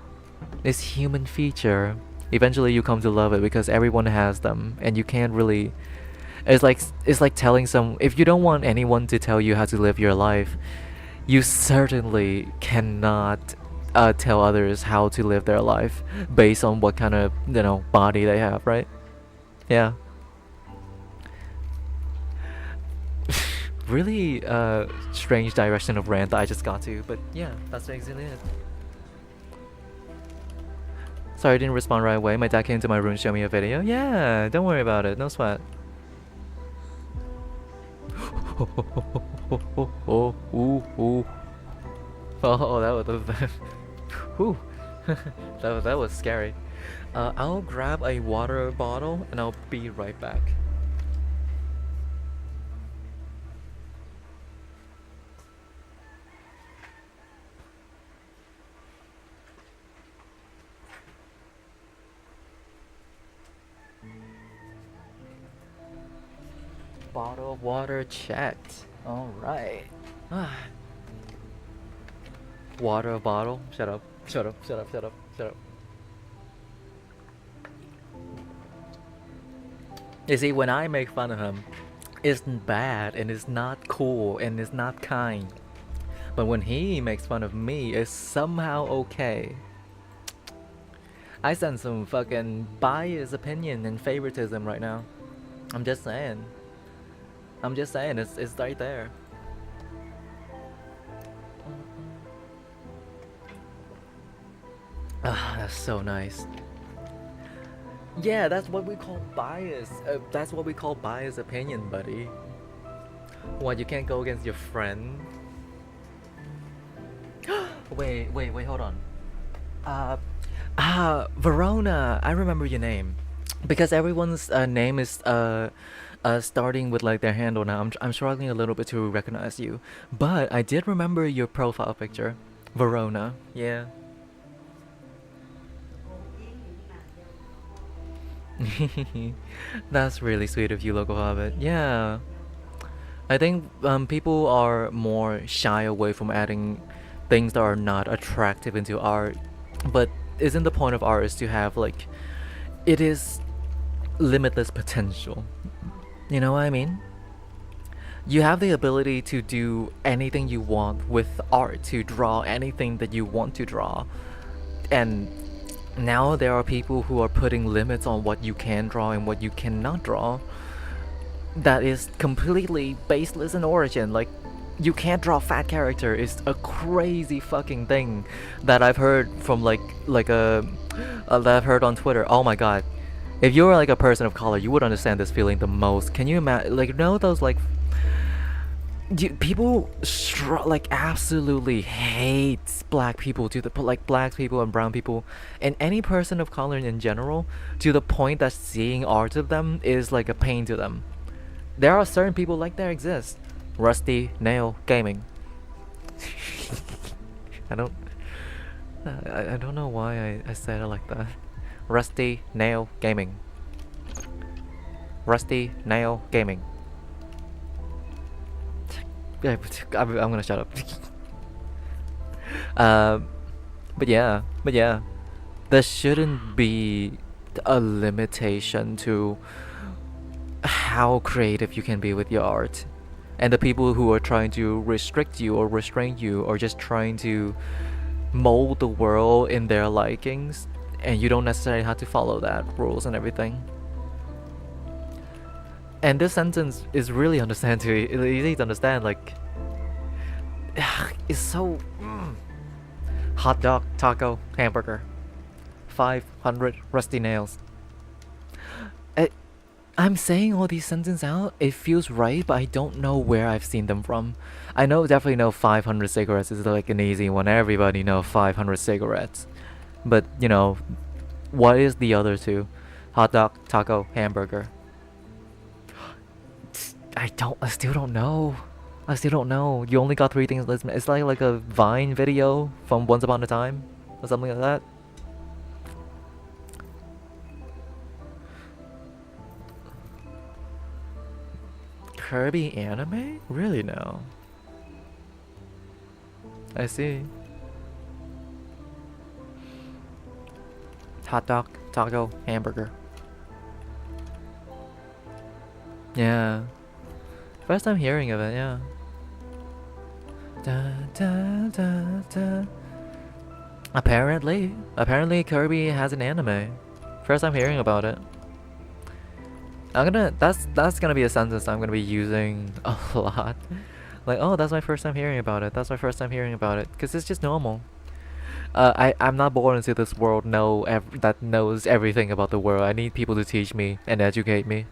this human feature. Eventually, you come to love it because everyone has them, and you can't really. It's like telling some. If you don't want anyone to tell you how to live your life, you certainly cannot tell others how to live their life based on what kind of body they have, right? Yeah. Really strange direction of rant that I just got to, but yeah, that's basically it. Sorry I didn't respond right away. My dad came to my room to show me a video. Yeah, don't worry about it. No sweat. Oh, that was whew. that was scary. I'll grab a water bottle and I'll be right back. Bottle of water checked. Alright. Water a bottle? Shut up. Shut up. Shut up. Shut up. Shut up. You see, when I make fun of him, it's bad and it's not cool and it's not kind. But when he makes fun of me, it's somehow okay. I sense some fucking biased opinion and favoritism right now. I'm just saying. I'm just saying, it's right there. Ah, that's so nice. Yeah, that's what we call bias. That's what we call biased opinion, buddy. What, you can't go against your friend? wait, hold on. Verona, I remember your name. Because everyone's name is starting with like their handle now. I'm struggling a little bit to recognize you. But I did remember your profile picture. Verona, yeah. That's really sweet of you, Local Hobbit. Yeah. I think people are more shy away from adding things that are not attractive into art. But isn't the point of art is to have like, it is limitless potential. You know what I mean? You have the ability to do anything you want with art, to draw anything that you want to draw. And now there are people who are putting limits on what you can draw and what you cannot draw. That is completely baseless in origin. Like, you can't draw fat character is a crazy fucking thing that I've heard from that I've heard on Twitter. Oh my god. If you're like a person of color, you would understand this feeling the most. Can you imagine, like, you know those like people like absolutely hate black people to the like black people and brown people and any person of color in general to the point that seeing art of them is like a pain to them. There are certain people like that exist. Rusty Nail Gaming. I don't know why I said it like that. Rusty Nail Gaming. Rusty Nail Gaming. I'm gonna shut up. But yeah, there shouldn't be a limitation to how creative you can be with your art. And the people who are trying to restrict you or restrain you or just trying to mold the world in their likings, and you don't necessarily have to follow that rules and everything. And this sentence is really easy to understand. Like, it's so hot dog, taco, hamburger, 500 rusty nails. I'm saying all these sentences out, it feels right, but I don't know where I've seen them from. I definitely know 500 cigarettes is like an easy one. Everybody knows 500 cigarettes. But, you know, what is the other two? Hot dog, taco, hamburger. I still don't know. You only got 3 things. It's like a Vine video from Once Upon a Time or something like that. Kirby anime? Really? No. I see. Hot dog, taco, hamburger. Yeah. First time hearing of it, yeah. Da, da, da, da. Apparently Kirby has an anime. First time hearing about it. That's gonna be a sentence I'm gonna be using a lot. Like, oh, that's my first time hearing about it. Because it's just normal. I'm not born into this world that knows everything about the world. I need people to teach me and educate me.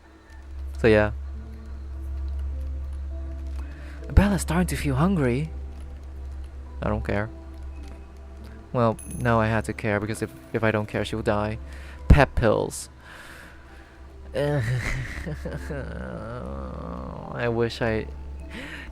So yeah. Bella's starting to feel hungry. I don't care. Well, no, I had to care because if I don't care, she'll die. Pep pills. I wish I...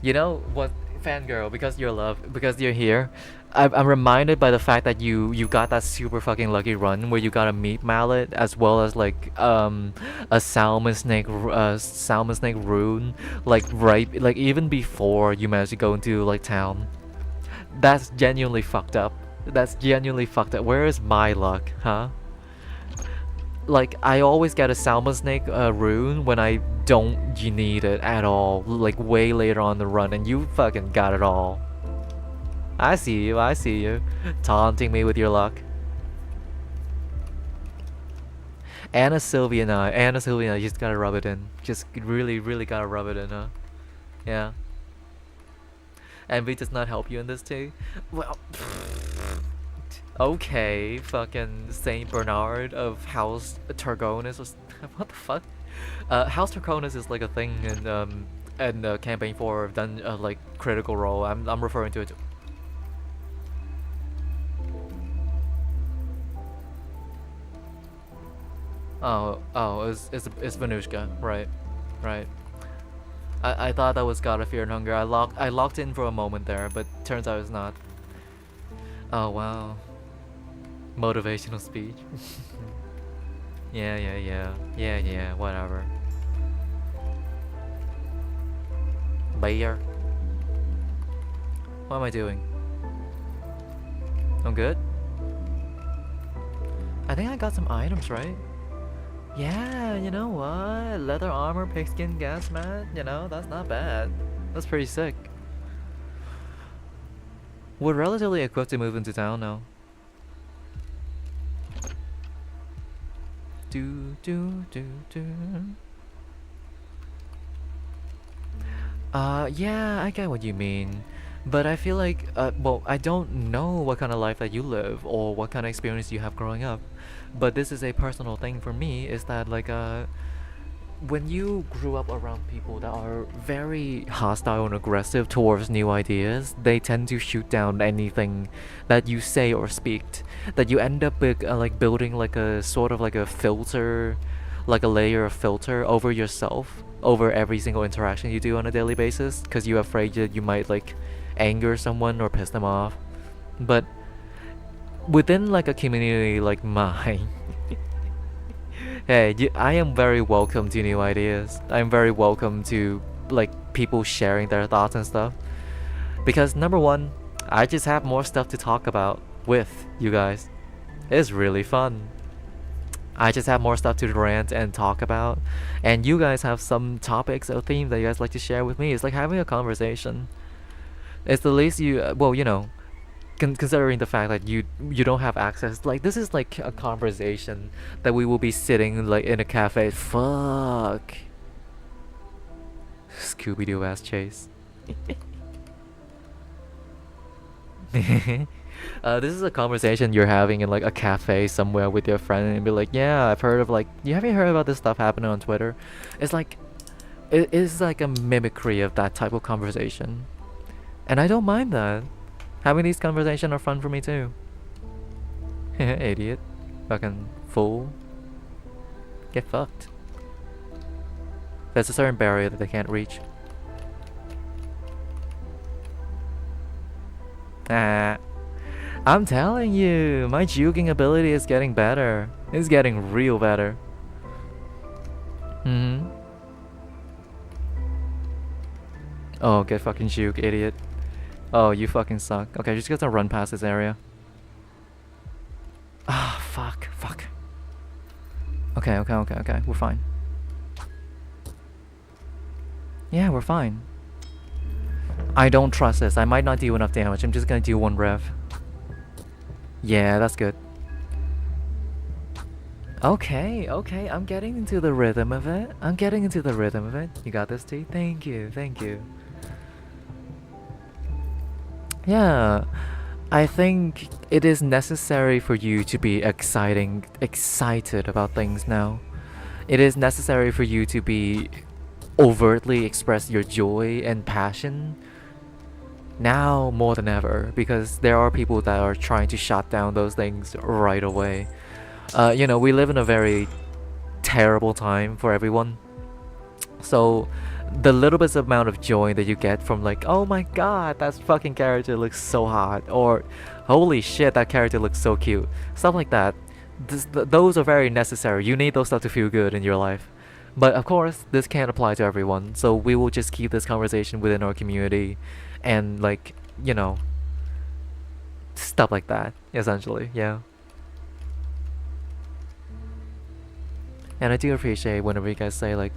You know what? fangirl, because you're love, because you're here. I'm reminded by the fact that you got that super fucking lucky run where you got a meat mallet as well as like a salmon snake rune, like right, like even before you managed to go into like town. That's genuinely fucked up. That's genuinely fucked up. Where is my luck, huh? Like, I always get a salmon snake rune when I don't need it at all, like way later on the run, and you fucking got it all. I see you, I see you. Taunting me with your luck. Anna Sylvia, you just gotta rub it in. Just really, really gotta rub it in, huh? Yeah. Envy does not help you in this too? Well, okay, fucking Saint Bernard of House Targonus was what the fuck? House Targonus is like a thing in campaign 4 done like Critical Role. I'm referring to it. It's Venushka, right, right. I thought that was God of Fear and Hunger. I locked in for a moment there, but turns out it's not. Oh wow. Motivational speech. Yeah, whatever. Bear. What am I doing? I'm good? I think I got some items, right? Yeah, you know what? Leather armor, pigskin gas mat, you know, that's not bad. That's pretty sick. We're relatively equipped to move into town now. Yeah, I get what you mean. But I feel like, well, I don't know what kind of life that you live or what kind of experience you have growing up. But this is a personal thing for me, is that like, when you grew up around people that are very hostile and aggressive towards new ideas, they tend to shoot down anything that you say or speak. That you end up like building like a sort of like a filter, like a layer of filter over yourself, over every single interaction you do on a daily basis, because you're afraid that you might like anger someone or piss them off. But within like a community like mine, hey, I am very welcome to new ideas. I'm very welcome to like people sharing their thoughts and stuff. Because number one, I just have more stuff to talk about with you guys. It's really fun. I just have more stuff to rant and talk about. And you guys have some topics or themes that you guys like to share with me. It's like having a conversation. It's the least you, well, you know, considering the fact that you don't have access, like this is like a conversation that we will be sitting like in a cafe. Fuck. Scooby-Doo ass chase. This is a conversation you're having in like a cafe somewhere with your friend and be like, yeah, I've heard of like, you haven't heard about this stuff happening on Twitter. It's like, it is like a mimicry of that type of conversation. And I don't mind that. Having these conversations are fun for me too. Idiot. Fucking fool. Get fucked. There's a certain barrier that they can't reach. Ah. I'm telling you, my juking ability is getting better. It's getting real better. Oh, get fucking juke, idiot. Oh, you fucking suck. Okay, just gonna run past this area. Ah, fuck. Okay, we're fine. Yeah, we're fine. I don't trust this. I might not do enough damage. I'm just gonna do one rev. Yeah, that's good. Okay, I'm getting into the rhythm of it. You got this, T? Thank you. Yeah, I think it is necessary for you to be excited about things now. It is necessary for you to be overtly express your joy and passion now more than ever, because there are people that are trying to shut down those things right away. You know, we live in a very terrible time for everyone. So the little bit amount of joy that you get from like, oh my god, that fucking character looks so hot, or holy shit, that character looks so cute, stuff like that. Those are very necessary. You need those stuff to feel good in your life. But of course, this can't apply to everyone, so we will just keep this conversation within our community, and like, you know, stuff like that. Essentially, yeah. And I do appreciate whenever you guys say like,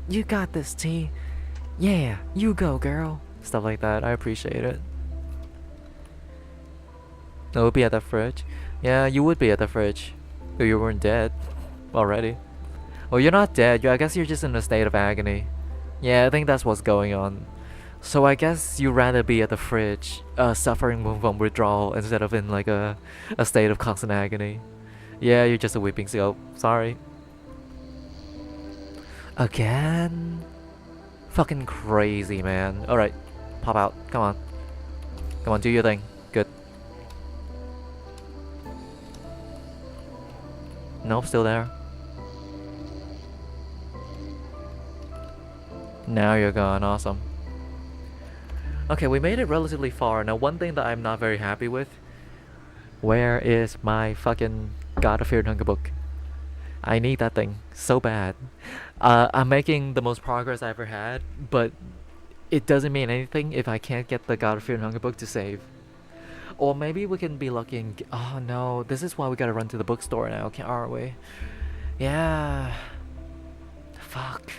"You got this, T. Yeah, you go, girl." Stuff like that. I appreciate it. I would be at the fridge. Yeah, you would be at the fridge if you weren't dead already. Well, you're not dead. I guess you're just in a state of agony. Yeah, I think that's what's going on. So I guess you'd rather be at the fridge, suffering from withdrawal instead of in like a state of constant agony. Yeah, you're just a weeping scope. Sorry. Again? Fucking crazy, man. Alright, pop out. Come on. Come on, do your thing. Good. Nope, still there. Now you're gone. Awesome. Okay, we made it relatively far. Now, one thing that I'm not very happy with. Where is my fucking God of Fear and Hunger book? I need that thing so bad. I'm making the most progress I ever had, but it doesn't mean anything if I can't get the God of Fear and Hunger book to save. Or maybe we can be lucky and oh no, this is why we gotta run to the bookstore now, aren't we? Yeah. Fuck.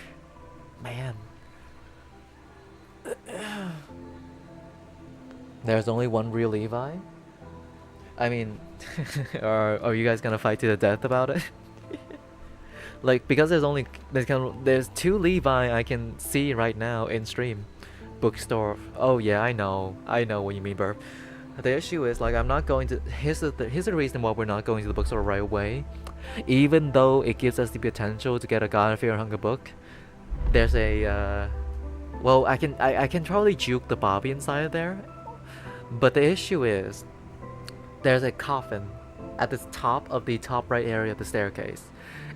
Man. There's only one real Levi? I mean, are you guys gonna fight to the death about it? Like, because there's two Levi I can see right now in stream. Bookstore. Oh yeah, I know what you mean, Burp. The issue is like I'm not going to. Here's the reason why we're not going to the bookstore right away. Even though it gives us the potential to get a God of Fear and Hunger book, there's a well, I can probably juke the Bobby inside there, but the issue is there's a coffin at the top of the top right area of the staircase.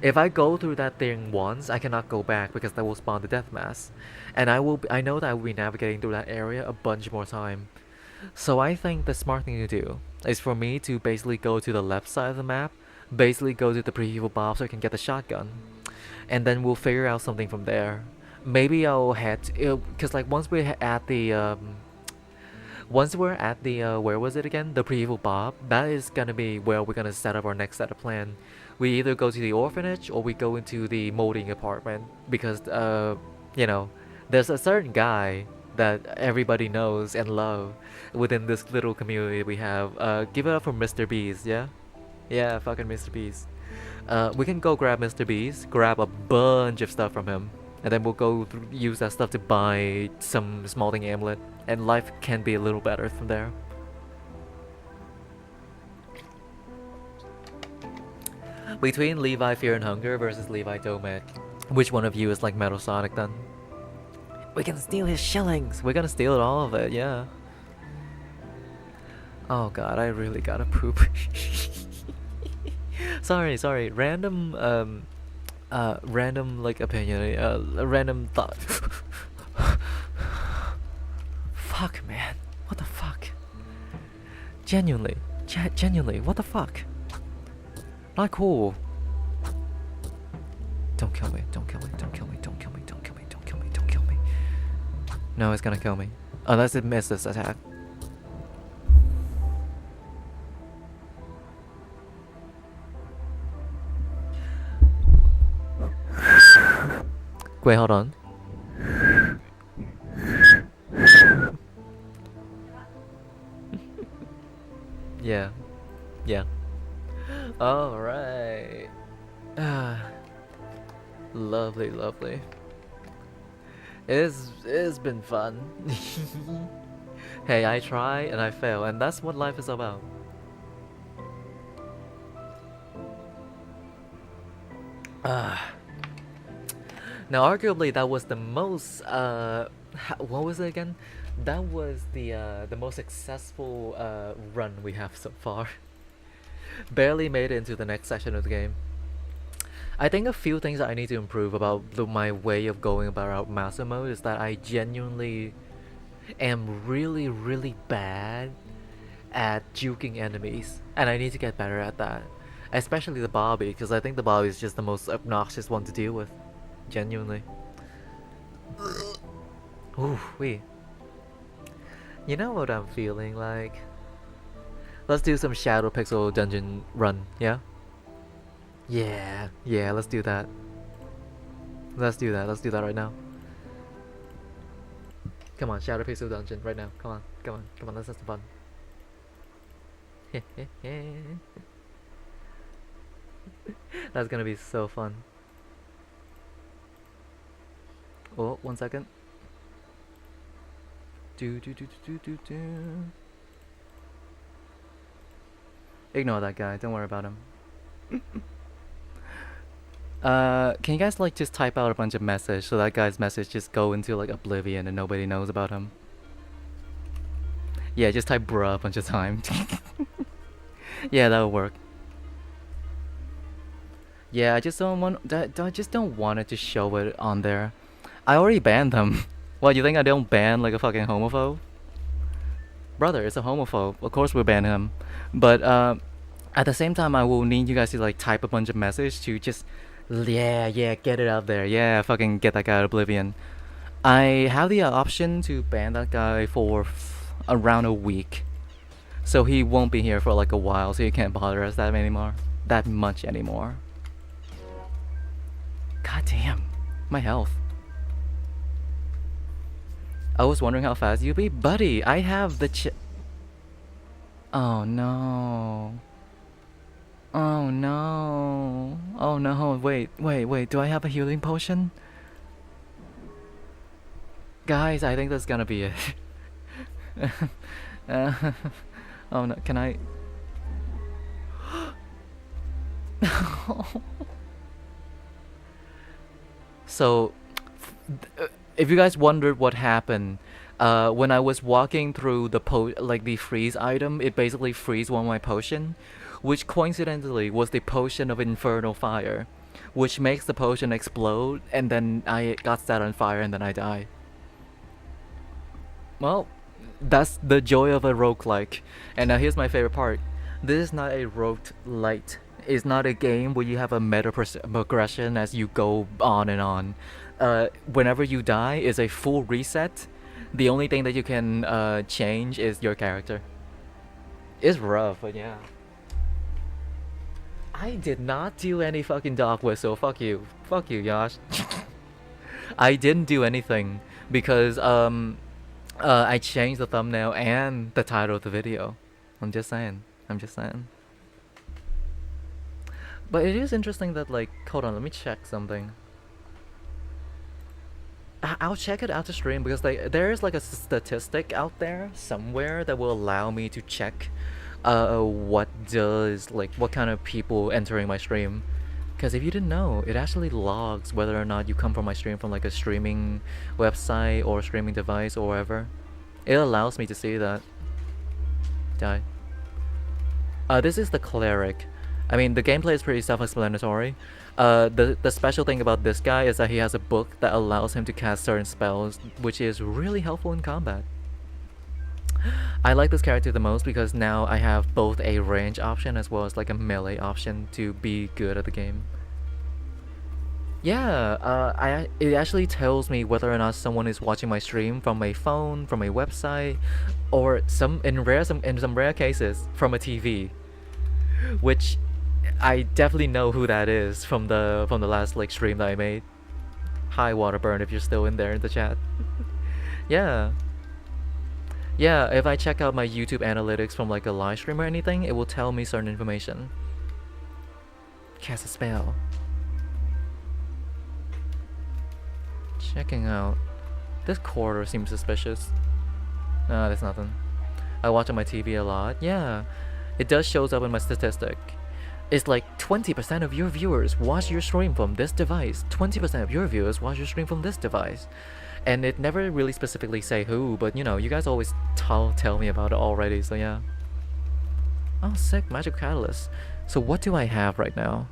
If I go through that thing once, I cannot go back because that will spawn the deathmask, and I know that I will be navigating through that area a bunch more time. So I think the smart thing to do is for me to basically go to the left side of the map, basically go to the Prehevil Bob so I can get the shotgun, and then we'll figure out something from there. Maybe I'll head because like once we're at the where was it again? The Prehevil Bob. That is gonna be where we're gonna set up our next set of plan. We either go to the orphanage or we go into the molding apartment because you know, there's a certain guy that everybody knows and love within this little community we have. Give it up for Mr. Beast, yeah? Yeah, fucking Mr. Beast. We can go grab Mr. Beast, grab a bunch of stuff from him, and then we'll go use that stuff to buy some smalting amulet, and life can be a little better from there. Between Levi Fear and Hunger versus Levi Domek, which one of you is like Metal Sonic then? We can steal his shillings! We're gonna steal all of it, yeah. Oh god, I really gotta poop. sorry, random like opinion, random thought. Fuck, man, what the fuck? Genuinely, what the fuck? Not cool. Don't kill me, don't kill me, don't kill me, don't kill me, don't kill me, don't kill me, don't kill me. No, it's gonna kill me. Unless it misses attack. Wait, hold on. Yeah. Alright. Lovely. It's been fun. Hey, I try and I fail, and that's what life is about. Now, arguably, that was the most what was it again? That was the most successful run we have so far. Barely made it into the next session of the game. I think a few things that I need to improve about my way of going about master mode is that I genuinely am really, really bad at juking enemies, and I need to get better at that. Especially the Bobby, because I think the Bobby is just the most obnoxious one to deal with. Genuinely. Ooh, wait. You know what I'm feeling like? Let's do some Shadow Pixel dungeon run, yeah? Yeah, let's do that. Let's do that right now. Come on, Shadow Pixel dungeon right now. Come on, let's have some fun. That's gonna be so fun. Oh, 1 second. Do. Ignore that guy, don't worry about him. Can you guys like just type out a bunch of message so that guy's message just go into like oblivion and nobody knows about him? Yeah, just type bruh a bunch of times. Yeah, that'll work. Yeah, I just don't want I just don't want it to show it on there. I already banned them. What, you think I don't ban like a fucking homophobe? Brother, it's a homophobe. Of course we'll ban him. But at the same time I will need you guys to like type a bunch of message to just yeah, get it out there. Yeah, fucking get that guy out of oblivion. I have the option to ban that guy for around a week. So he won't be here for like a while, so he can't bother us that much anymore. God damn, my health. I was wondering how fast you'd be, buddy. I have the Oh no. Oh no. Oh no. Wait. Do I have a healing potion? Guys, I think that's gonna be it. Oh no. Can I? So, if you guys wondered what happened, when I was walking through the freeze item, it basically freeze one of my potion, which coincidentally was the potion of infernal fire, which makes the potion explode, and then I got set on fire and then I die. Well, that's the joy of a roguelike. And now here's my favorite part. This is not a roguelite. It's not a game where you have a meta progression as you go on and on. Whenever you die is a full reset. The only thing that you can change is your character. It's rough, but yeah. I did not do any fucking dog whistle. Fuck you, Yash. I didn't do anything because I changed the thumbnail and the title of the video. I'm just saying. But it is interesting that like, hold on, let me check something. I'll check it out to stream because there is like a statistic out there somewhere that will allow me to check what kind of people entering my stream. Because if you didn't know, it actually logs whether or not you come from my stream from like a streaming website or streaming device or wherever. It allows me to see that. Die. This is the cleric. I mean, the gameplay is pretty self-explanatory. The special thing about this guy is that he has a book that allows him to cast certain spells, which is really helpful in combat. I like this character the most because now I have both a range option as well as like a melee option to be good at the game. Yeah, it actually tells me whether or not someone is watching my stream from a phone, from a website, or in some rare cases from a TV, which I definitely know who that is from the last like stream that I made. Hi Waterburn, if you're still in there in the chat. Yeah, if I check out my YouTube analytics from like a live stream or anything, it will tell me certain information. Cast a spell. Checking out. This corridor seems suspicious. Nah, there's nothing. I watch on my TV a lot. Yeah, it does shows up in my statistic. It's like 20% of your viewers watch your stream from this device. 20% of your viewers watch your stream from this device. And it never really specifically say who, but you know, you guys always tell me about it already, so yeah. Oh, sick, magic catalyst. So what do I have right now?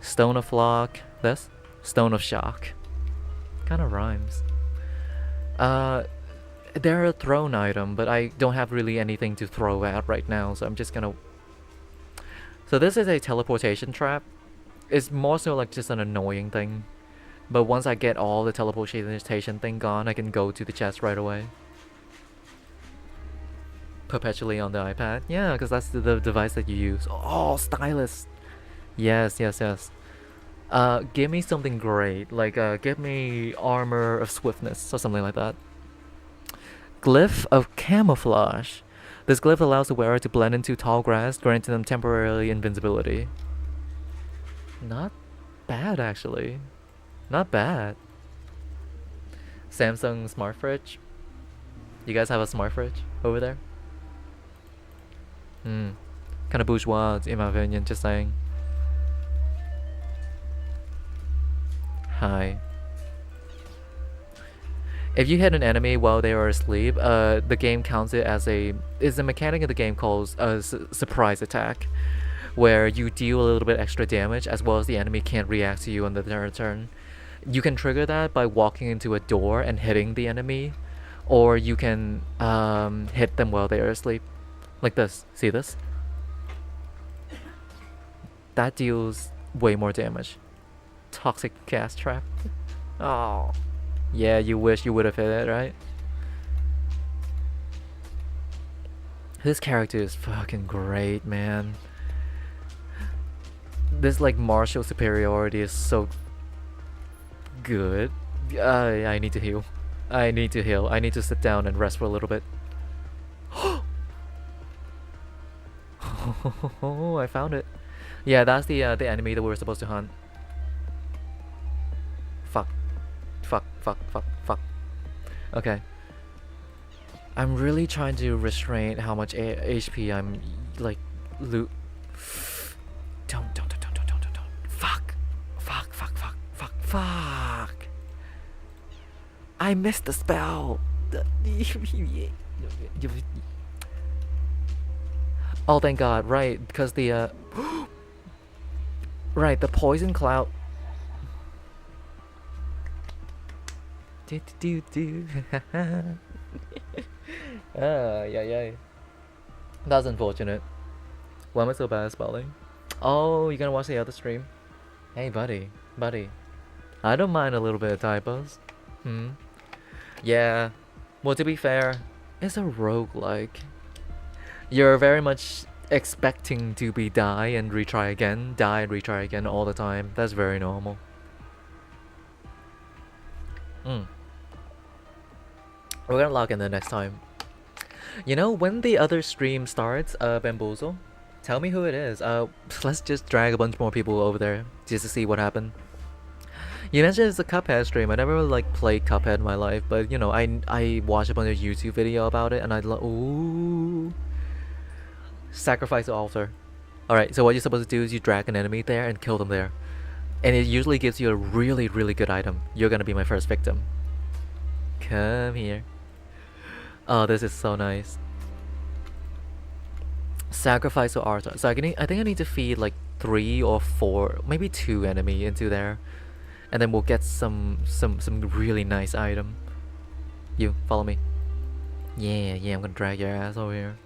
Stone of Lock. This? Stone of Shock. Kind of rhymes. They're a thrown item, but I don't have really anything to throw at right now, so I'm just gonna... So this is a teleportation trap. It's more so like just an annoying thing. But once I get all the teleportation thing gone, I can go to the chest right away. Perpetually on the iPad. Yeah, because that's the device that you use. Oh, stylus. Yes, yes, yes. Give me something great. Like, give me armor of swiftness or something like that. Glyph of camouflage. This glyph allows the wearer to blend into tall grass, granting them temporarily invincibility. Not bad, actually. Not bad. Samsung smart fridge. You guys have a smart fridge over there? Kind of bourgeois, in my opinion, just saying. Hi. If you hit an enemy while they are asleep, the game counts it as a... It's a mechanic of the game called a surprise attack, where you deal a little bit extra damage as well as the enemy can't react to you on their turn. You can trigger that by walking into a door and hitting the enemy, or you can hit them while they are asleep. Like this. See this? That deals way more damage. Toxic gas trap. Oh. Yeah, you wish you would have hit it, right? This character is fucking great, man. This like martial superiority is so good. I need to heal. I need to heal. I need to sit down and rest for a little bit. Oh, I found it. Yeah, that's the enemy that we were supposed to hunt. Fuck. Fuck, fuck, fuck, fuck. Okay. I'm really trying to restrain how much HP I'm like don't. Fuck. Fuck, fuck, fuck, fuck, fuck. I missed the spell. Oh, thank God, right, because the right, the poison cloud. Yeah. That's unfortunate. Why am I so bad at spelling? Oh, you're gonna watch the other stream? Hey, buddy. I don't mind a little bit of typos. Yeah. Well, to be fair, it's a roguelike. You're very much expecting to be die and retry again all the time. That's very normal. We're gonna log in the next time. You know, when the other stream starts, Bamboozle, tell me who it is. Let's just drag a bunch more people over there just to see what happened. You mentioned it's a Cuphead stream. I never really, like, played Cuphead in my life, but you know, I watched a bunch of YouTube video about it, and ooh, sacrifice the altar. All right, so what you're supposed to do is you drag an enemy there and kill them there, and it usually gives you a really, really good item. You're gonna be my first victim. Come here. Oh, this is so nice. Sacrifice the altar. So I think I need to feed like 3 or 4, maybe 2 enemy into there, and then we'll get some really nice item. You follow me. Yeah, I'm gonna drag your ass over here.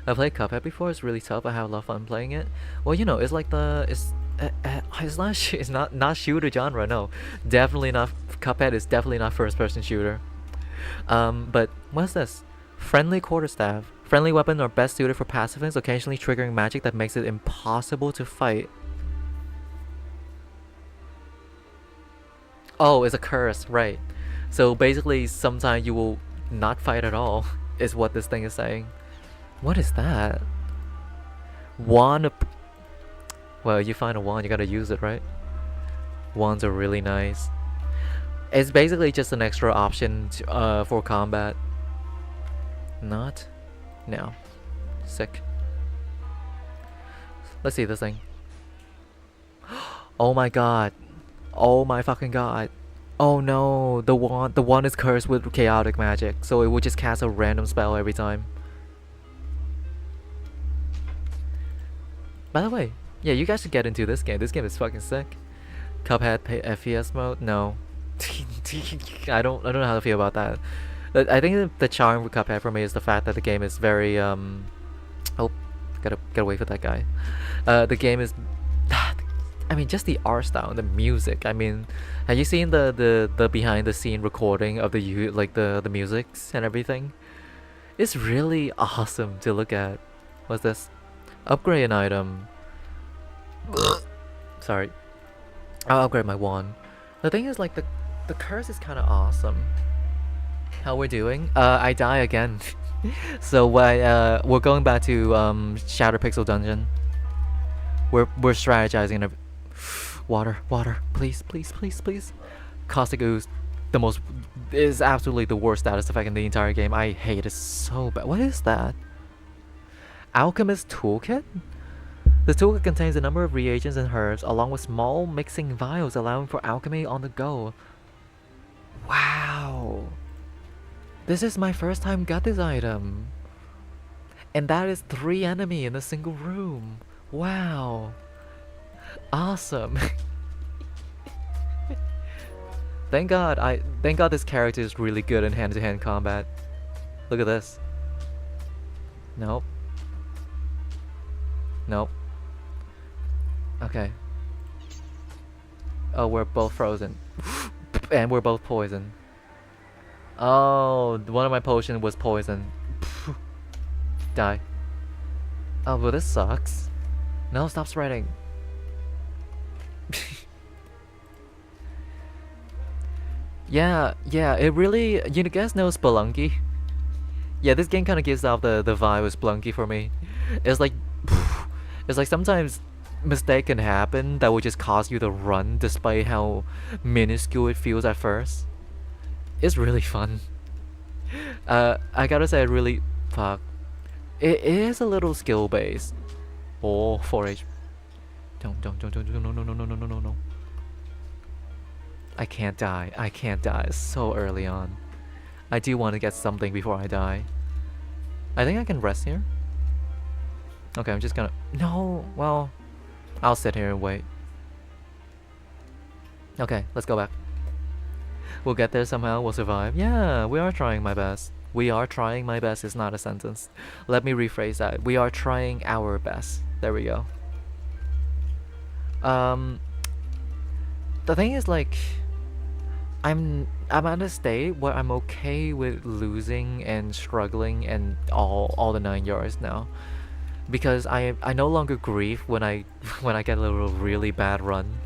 I played Cuphead before. It's really tough. I have a lot of fun playing it. Well, you know, it's like it's not shooter genre. No, definitely not. Cuphead is definitely not first-person shooter. But what's this? Friendly quarterstaff. Friendly weapon are best suited for pacifist, occasionally triggering magic that makes it impossible to fight. Oh, it's a curse, right? So basically, sometimes you will not fight at all. Is what this thing is saying. What is that? Wand. Well, you find a wand, you gotta use it, right? Wands are really nice. It's basically just an extra option to, for combat. Not? No. Sick. Let's see this thing. Oh my god. Oh my fucking god. Oh no, the wand is cursed with chaotic magic, so it will just cast a random spell every time. By the way, Yeah, you guys should get into this game. This game is fucking sick. Cuphead FPS mode? No. I don't know how to feel about that. I think the charm with Cuphead for me is the fact that the game is very oh, gotta wait for that guy. The game is I mean, just the art style and the music. I mean, have you seen the behind the scene recording of the musics and everything? It's really awesome to look at. What's this? Upgrade an item. Sorry. I'll upgrade my wand. The thing is, like, the curse is kind of awesome. How we're doing? I die again. So we're going back to Shadow Pixel Dungeon. We're strategizing. Water, please, please, please, please. Caustic Ooze, is absolutely the worst status effect in the entire game. I hate it so bad. What is that? Alchemist Toolkit? The toolkit contains a number of reagents and herbs, along with small mixing vials allowing for alchemy on the go. Wow. This is my first time got this item. And that is 3 enemy in a single room. Wow. Awesome. Thank God this character is really good in hand-to-hand combat. Look at this. Nope. Nope. Okay. Oh, we're both frozen. And we're both poisoned. Oh, one of my potions was poison. Die. Oh, well, this sucks. No, stop spreading. Yeah, it really... You guys know Spelunky? Yeah, this game kind of gives off the vibe of Spelunky for me. It's like... It's like sometimes mistake can happen that will just cause you to run despite how minuscule it feels at first. It's really fun. I gotta say, fuck. It is a little skill based. Oh, 4H. Don't, no. I can't die so early on. I do want to get something before I die. I think I can rest here. Okay, I'm just gonna... No, well... I'll sit here and wait. Okay, let's go back. We'll get there somehow, we'll survive. Yeah, we are trying my best. We are trying my best is not a sentence. Let me rephrase that. We are trying our best. There we go. The thing is, like... I'm at a state where I'm okay with losing and struggling and all the 9 yards now. Because I no longer grieve when I get a little really bad run.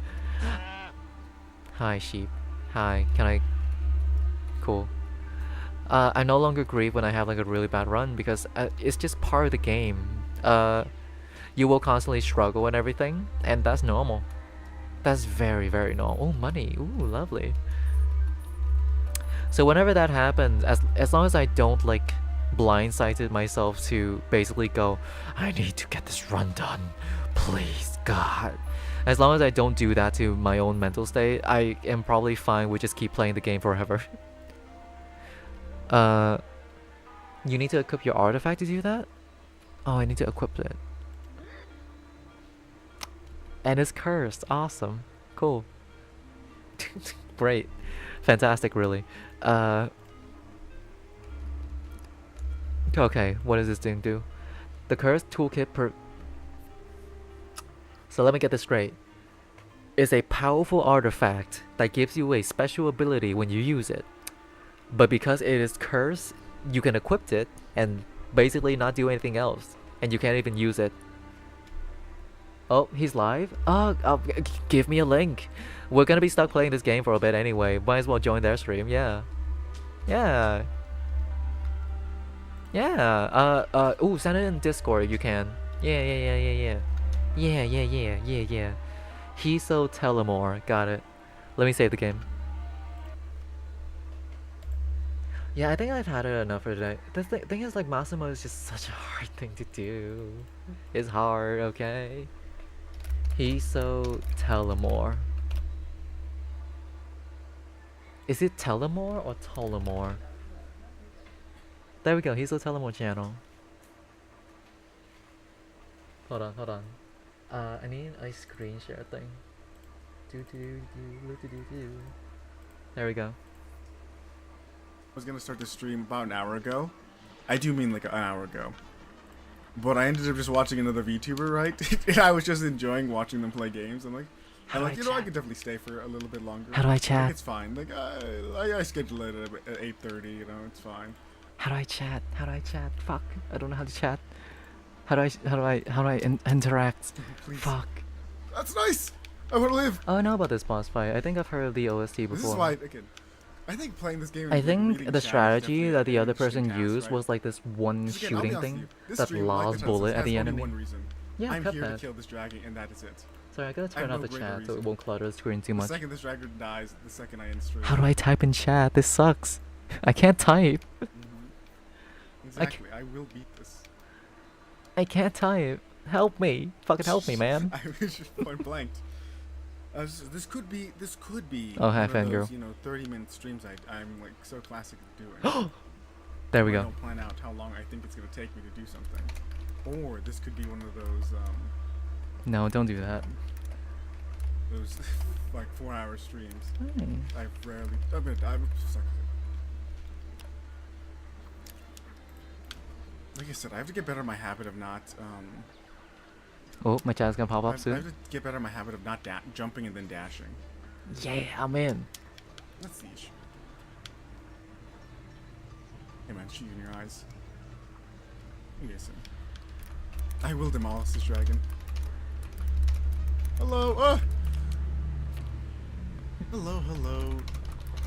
Hi sheep. Hi. Can I... Cool. I no longer grieve when I have like a really bad run because it's just part of the game. You will constantly struggle and everything, and that's normal. That's very, very normal. Oh, money. Ooh, lovely. So whenever that happens, as long as I don't like blindsided myself to basically go, I need to get this run done, please God. As long as I don't do that to my own mental state, I am probably fine with just keep playing the game forever. You need to equip your artifact to do that? Oh, I need to equip it. And it's cursed. Awesome. Cool. Great. Fantastic, really. Okay, what does this thing do? The cursed toolkit So let me get this straight. It's a powerful artifact that gives you a special ability when you use it. But because it is cursed, you can equip it and basically not do anything else. And you can't even use it. Oh, he's live? Oh, give me a link. We're gonna be stuck playing this game for a bit anyway. Might as well join their stream, yeah. Yeah. Yeah. Ooh, send it in Discord if you can. Yeah. Yeah. He's so Telemore. Got it. Let me save the game. Yeah, I think I've had it enough for today. The thing is, like, Massimo is just such a hard thing to do. It's hard, okay? He's so Telemore. Is it Telemore or Tolemore? There we go, he's a Telemore channel. Hold on. I need a screen share thing. Do. There we go. I was gonna start the stream about an hour ago. I do mean like an hour ago. But I ended up just watching another VTuber, right? And I was just enjoying watching them play games. I'm like, I could definitely stay for a little bit longer. How do I Like, chat? it's fine. Like, I schedule it at 8:30. You know, it's fine. How do I chat? How do I chat? Fuck, I don't know how to chat. How do I interact? Please. Fuck. That's nice. I want to live. Oh, I know about this boss fight. I think I've heard the OST before. This is why, again, I think playing this game. I think reading the chat strategy is that the definitely other an interesting person task, used right? was like this one 'Cause again, I'll be shooting honest with thing you, this that stream, like lost the bullet has at the only enemy. one reason. Yeah, I'm here to Cuphead. kill this dragon, and that is it. Sorry, I gotta turn I off have the no greater chat so it reason. won't clutter the screen too The much. second this dragon dies, the second I end stream. How do I type in chat? This sucks. I can't type. Exactly. I will beat this. I can't type. Help me. Fucking help me, man. I was just point blanked. This could be. Oh, hi, one of fangirl. those, 30-minute streams. I'm like so classic at doing. There we I go. don't plan out how long I think it's gonna take me to do something. Or this could be one of those No, don't do that. those like 4-hour streams. Hey. I've rarely. I'm suck. Like I said, I have to get better at my habit of not. Oh, my chat's gonna pop I up have soon. to get better at my habit of not jumping and then dashing. Yeah, I'm in. That's the issue. Hey man, shoot you in your eyes. Listen. I will demolish this dragon. Hello, hello.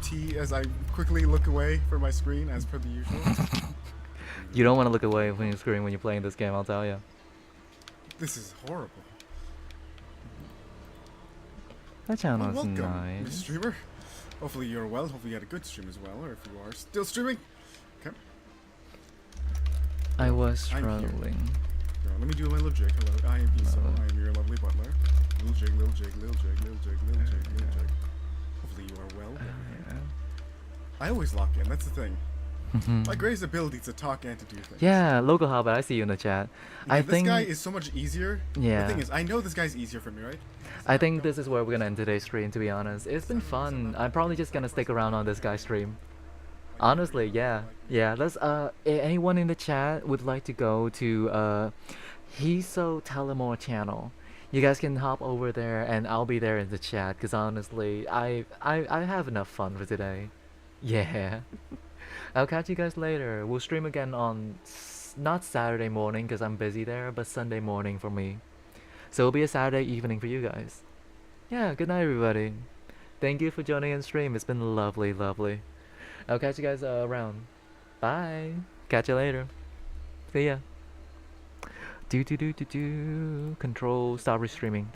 T as I quickly look away from my screen as per the usual. You don't want to look away when you scream when you're playing this game, I'll tell you. This is horrible. That channel is Welcome, nice. Mr. Streamer. Hopefully you're well. Hopefully you had a good stream as well, or if you are still streaming. Okay. I was I'm here. struggling. No, let me do my little jig. Hello, I am Iso. I am your lovely butler. Little jig, little jig, little jig, little jig, little jig, little jig. Hopefully you are well. I always lock in. That's the thing. My greatest ability is to talk and to do things. Yeah, local Hobbit, I see you in the chat. Yeah, I this think guy is so much easier. Yeah. The thing is, I know this guy's easier for me, right? I think this is where we're gonna end today's stream, to be honest. It's been fun. I'm probably just gonna stick around on this guy's stream. Honestly, yeah. Yeah, let's anyone in the chat would like to go to Hiso Telemore channel. You guys can hop over there and I'll be there in the chat cuz honestly, I have enough fun for today. Yeah. I'll catch you guys later. We'll stream again on not Saturday morning cuz I'm busy there, but Sunday morning for me. So it'll be a Saturday evening for you guys. Yeah, good night everybody. Thank you for joining in stream. It's been lovely, lovely. I'll catch you guys around. Bye. Catch you later. See ya. Do. Control. Stop restreaming.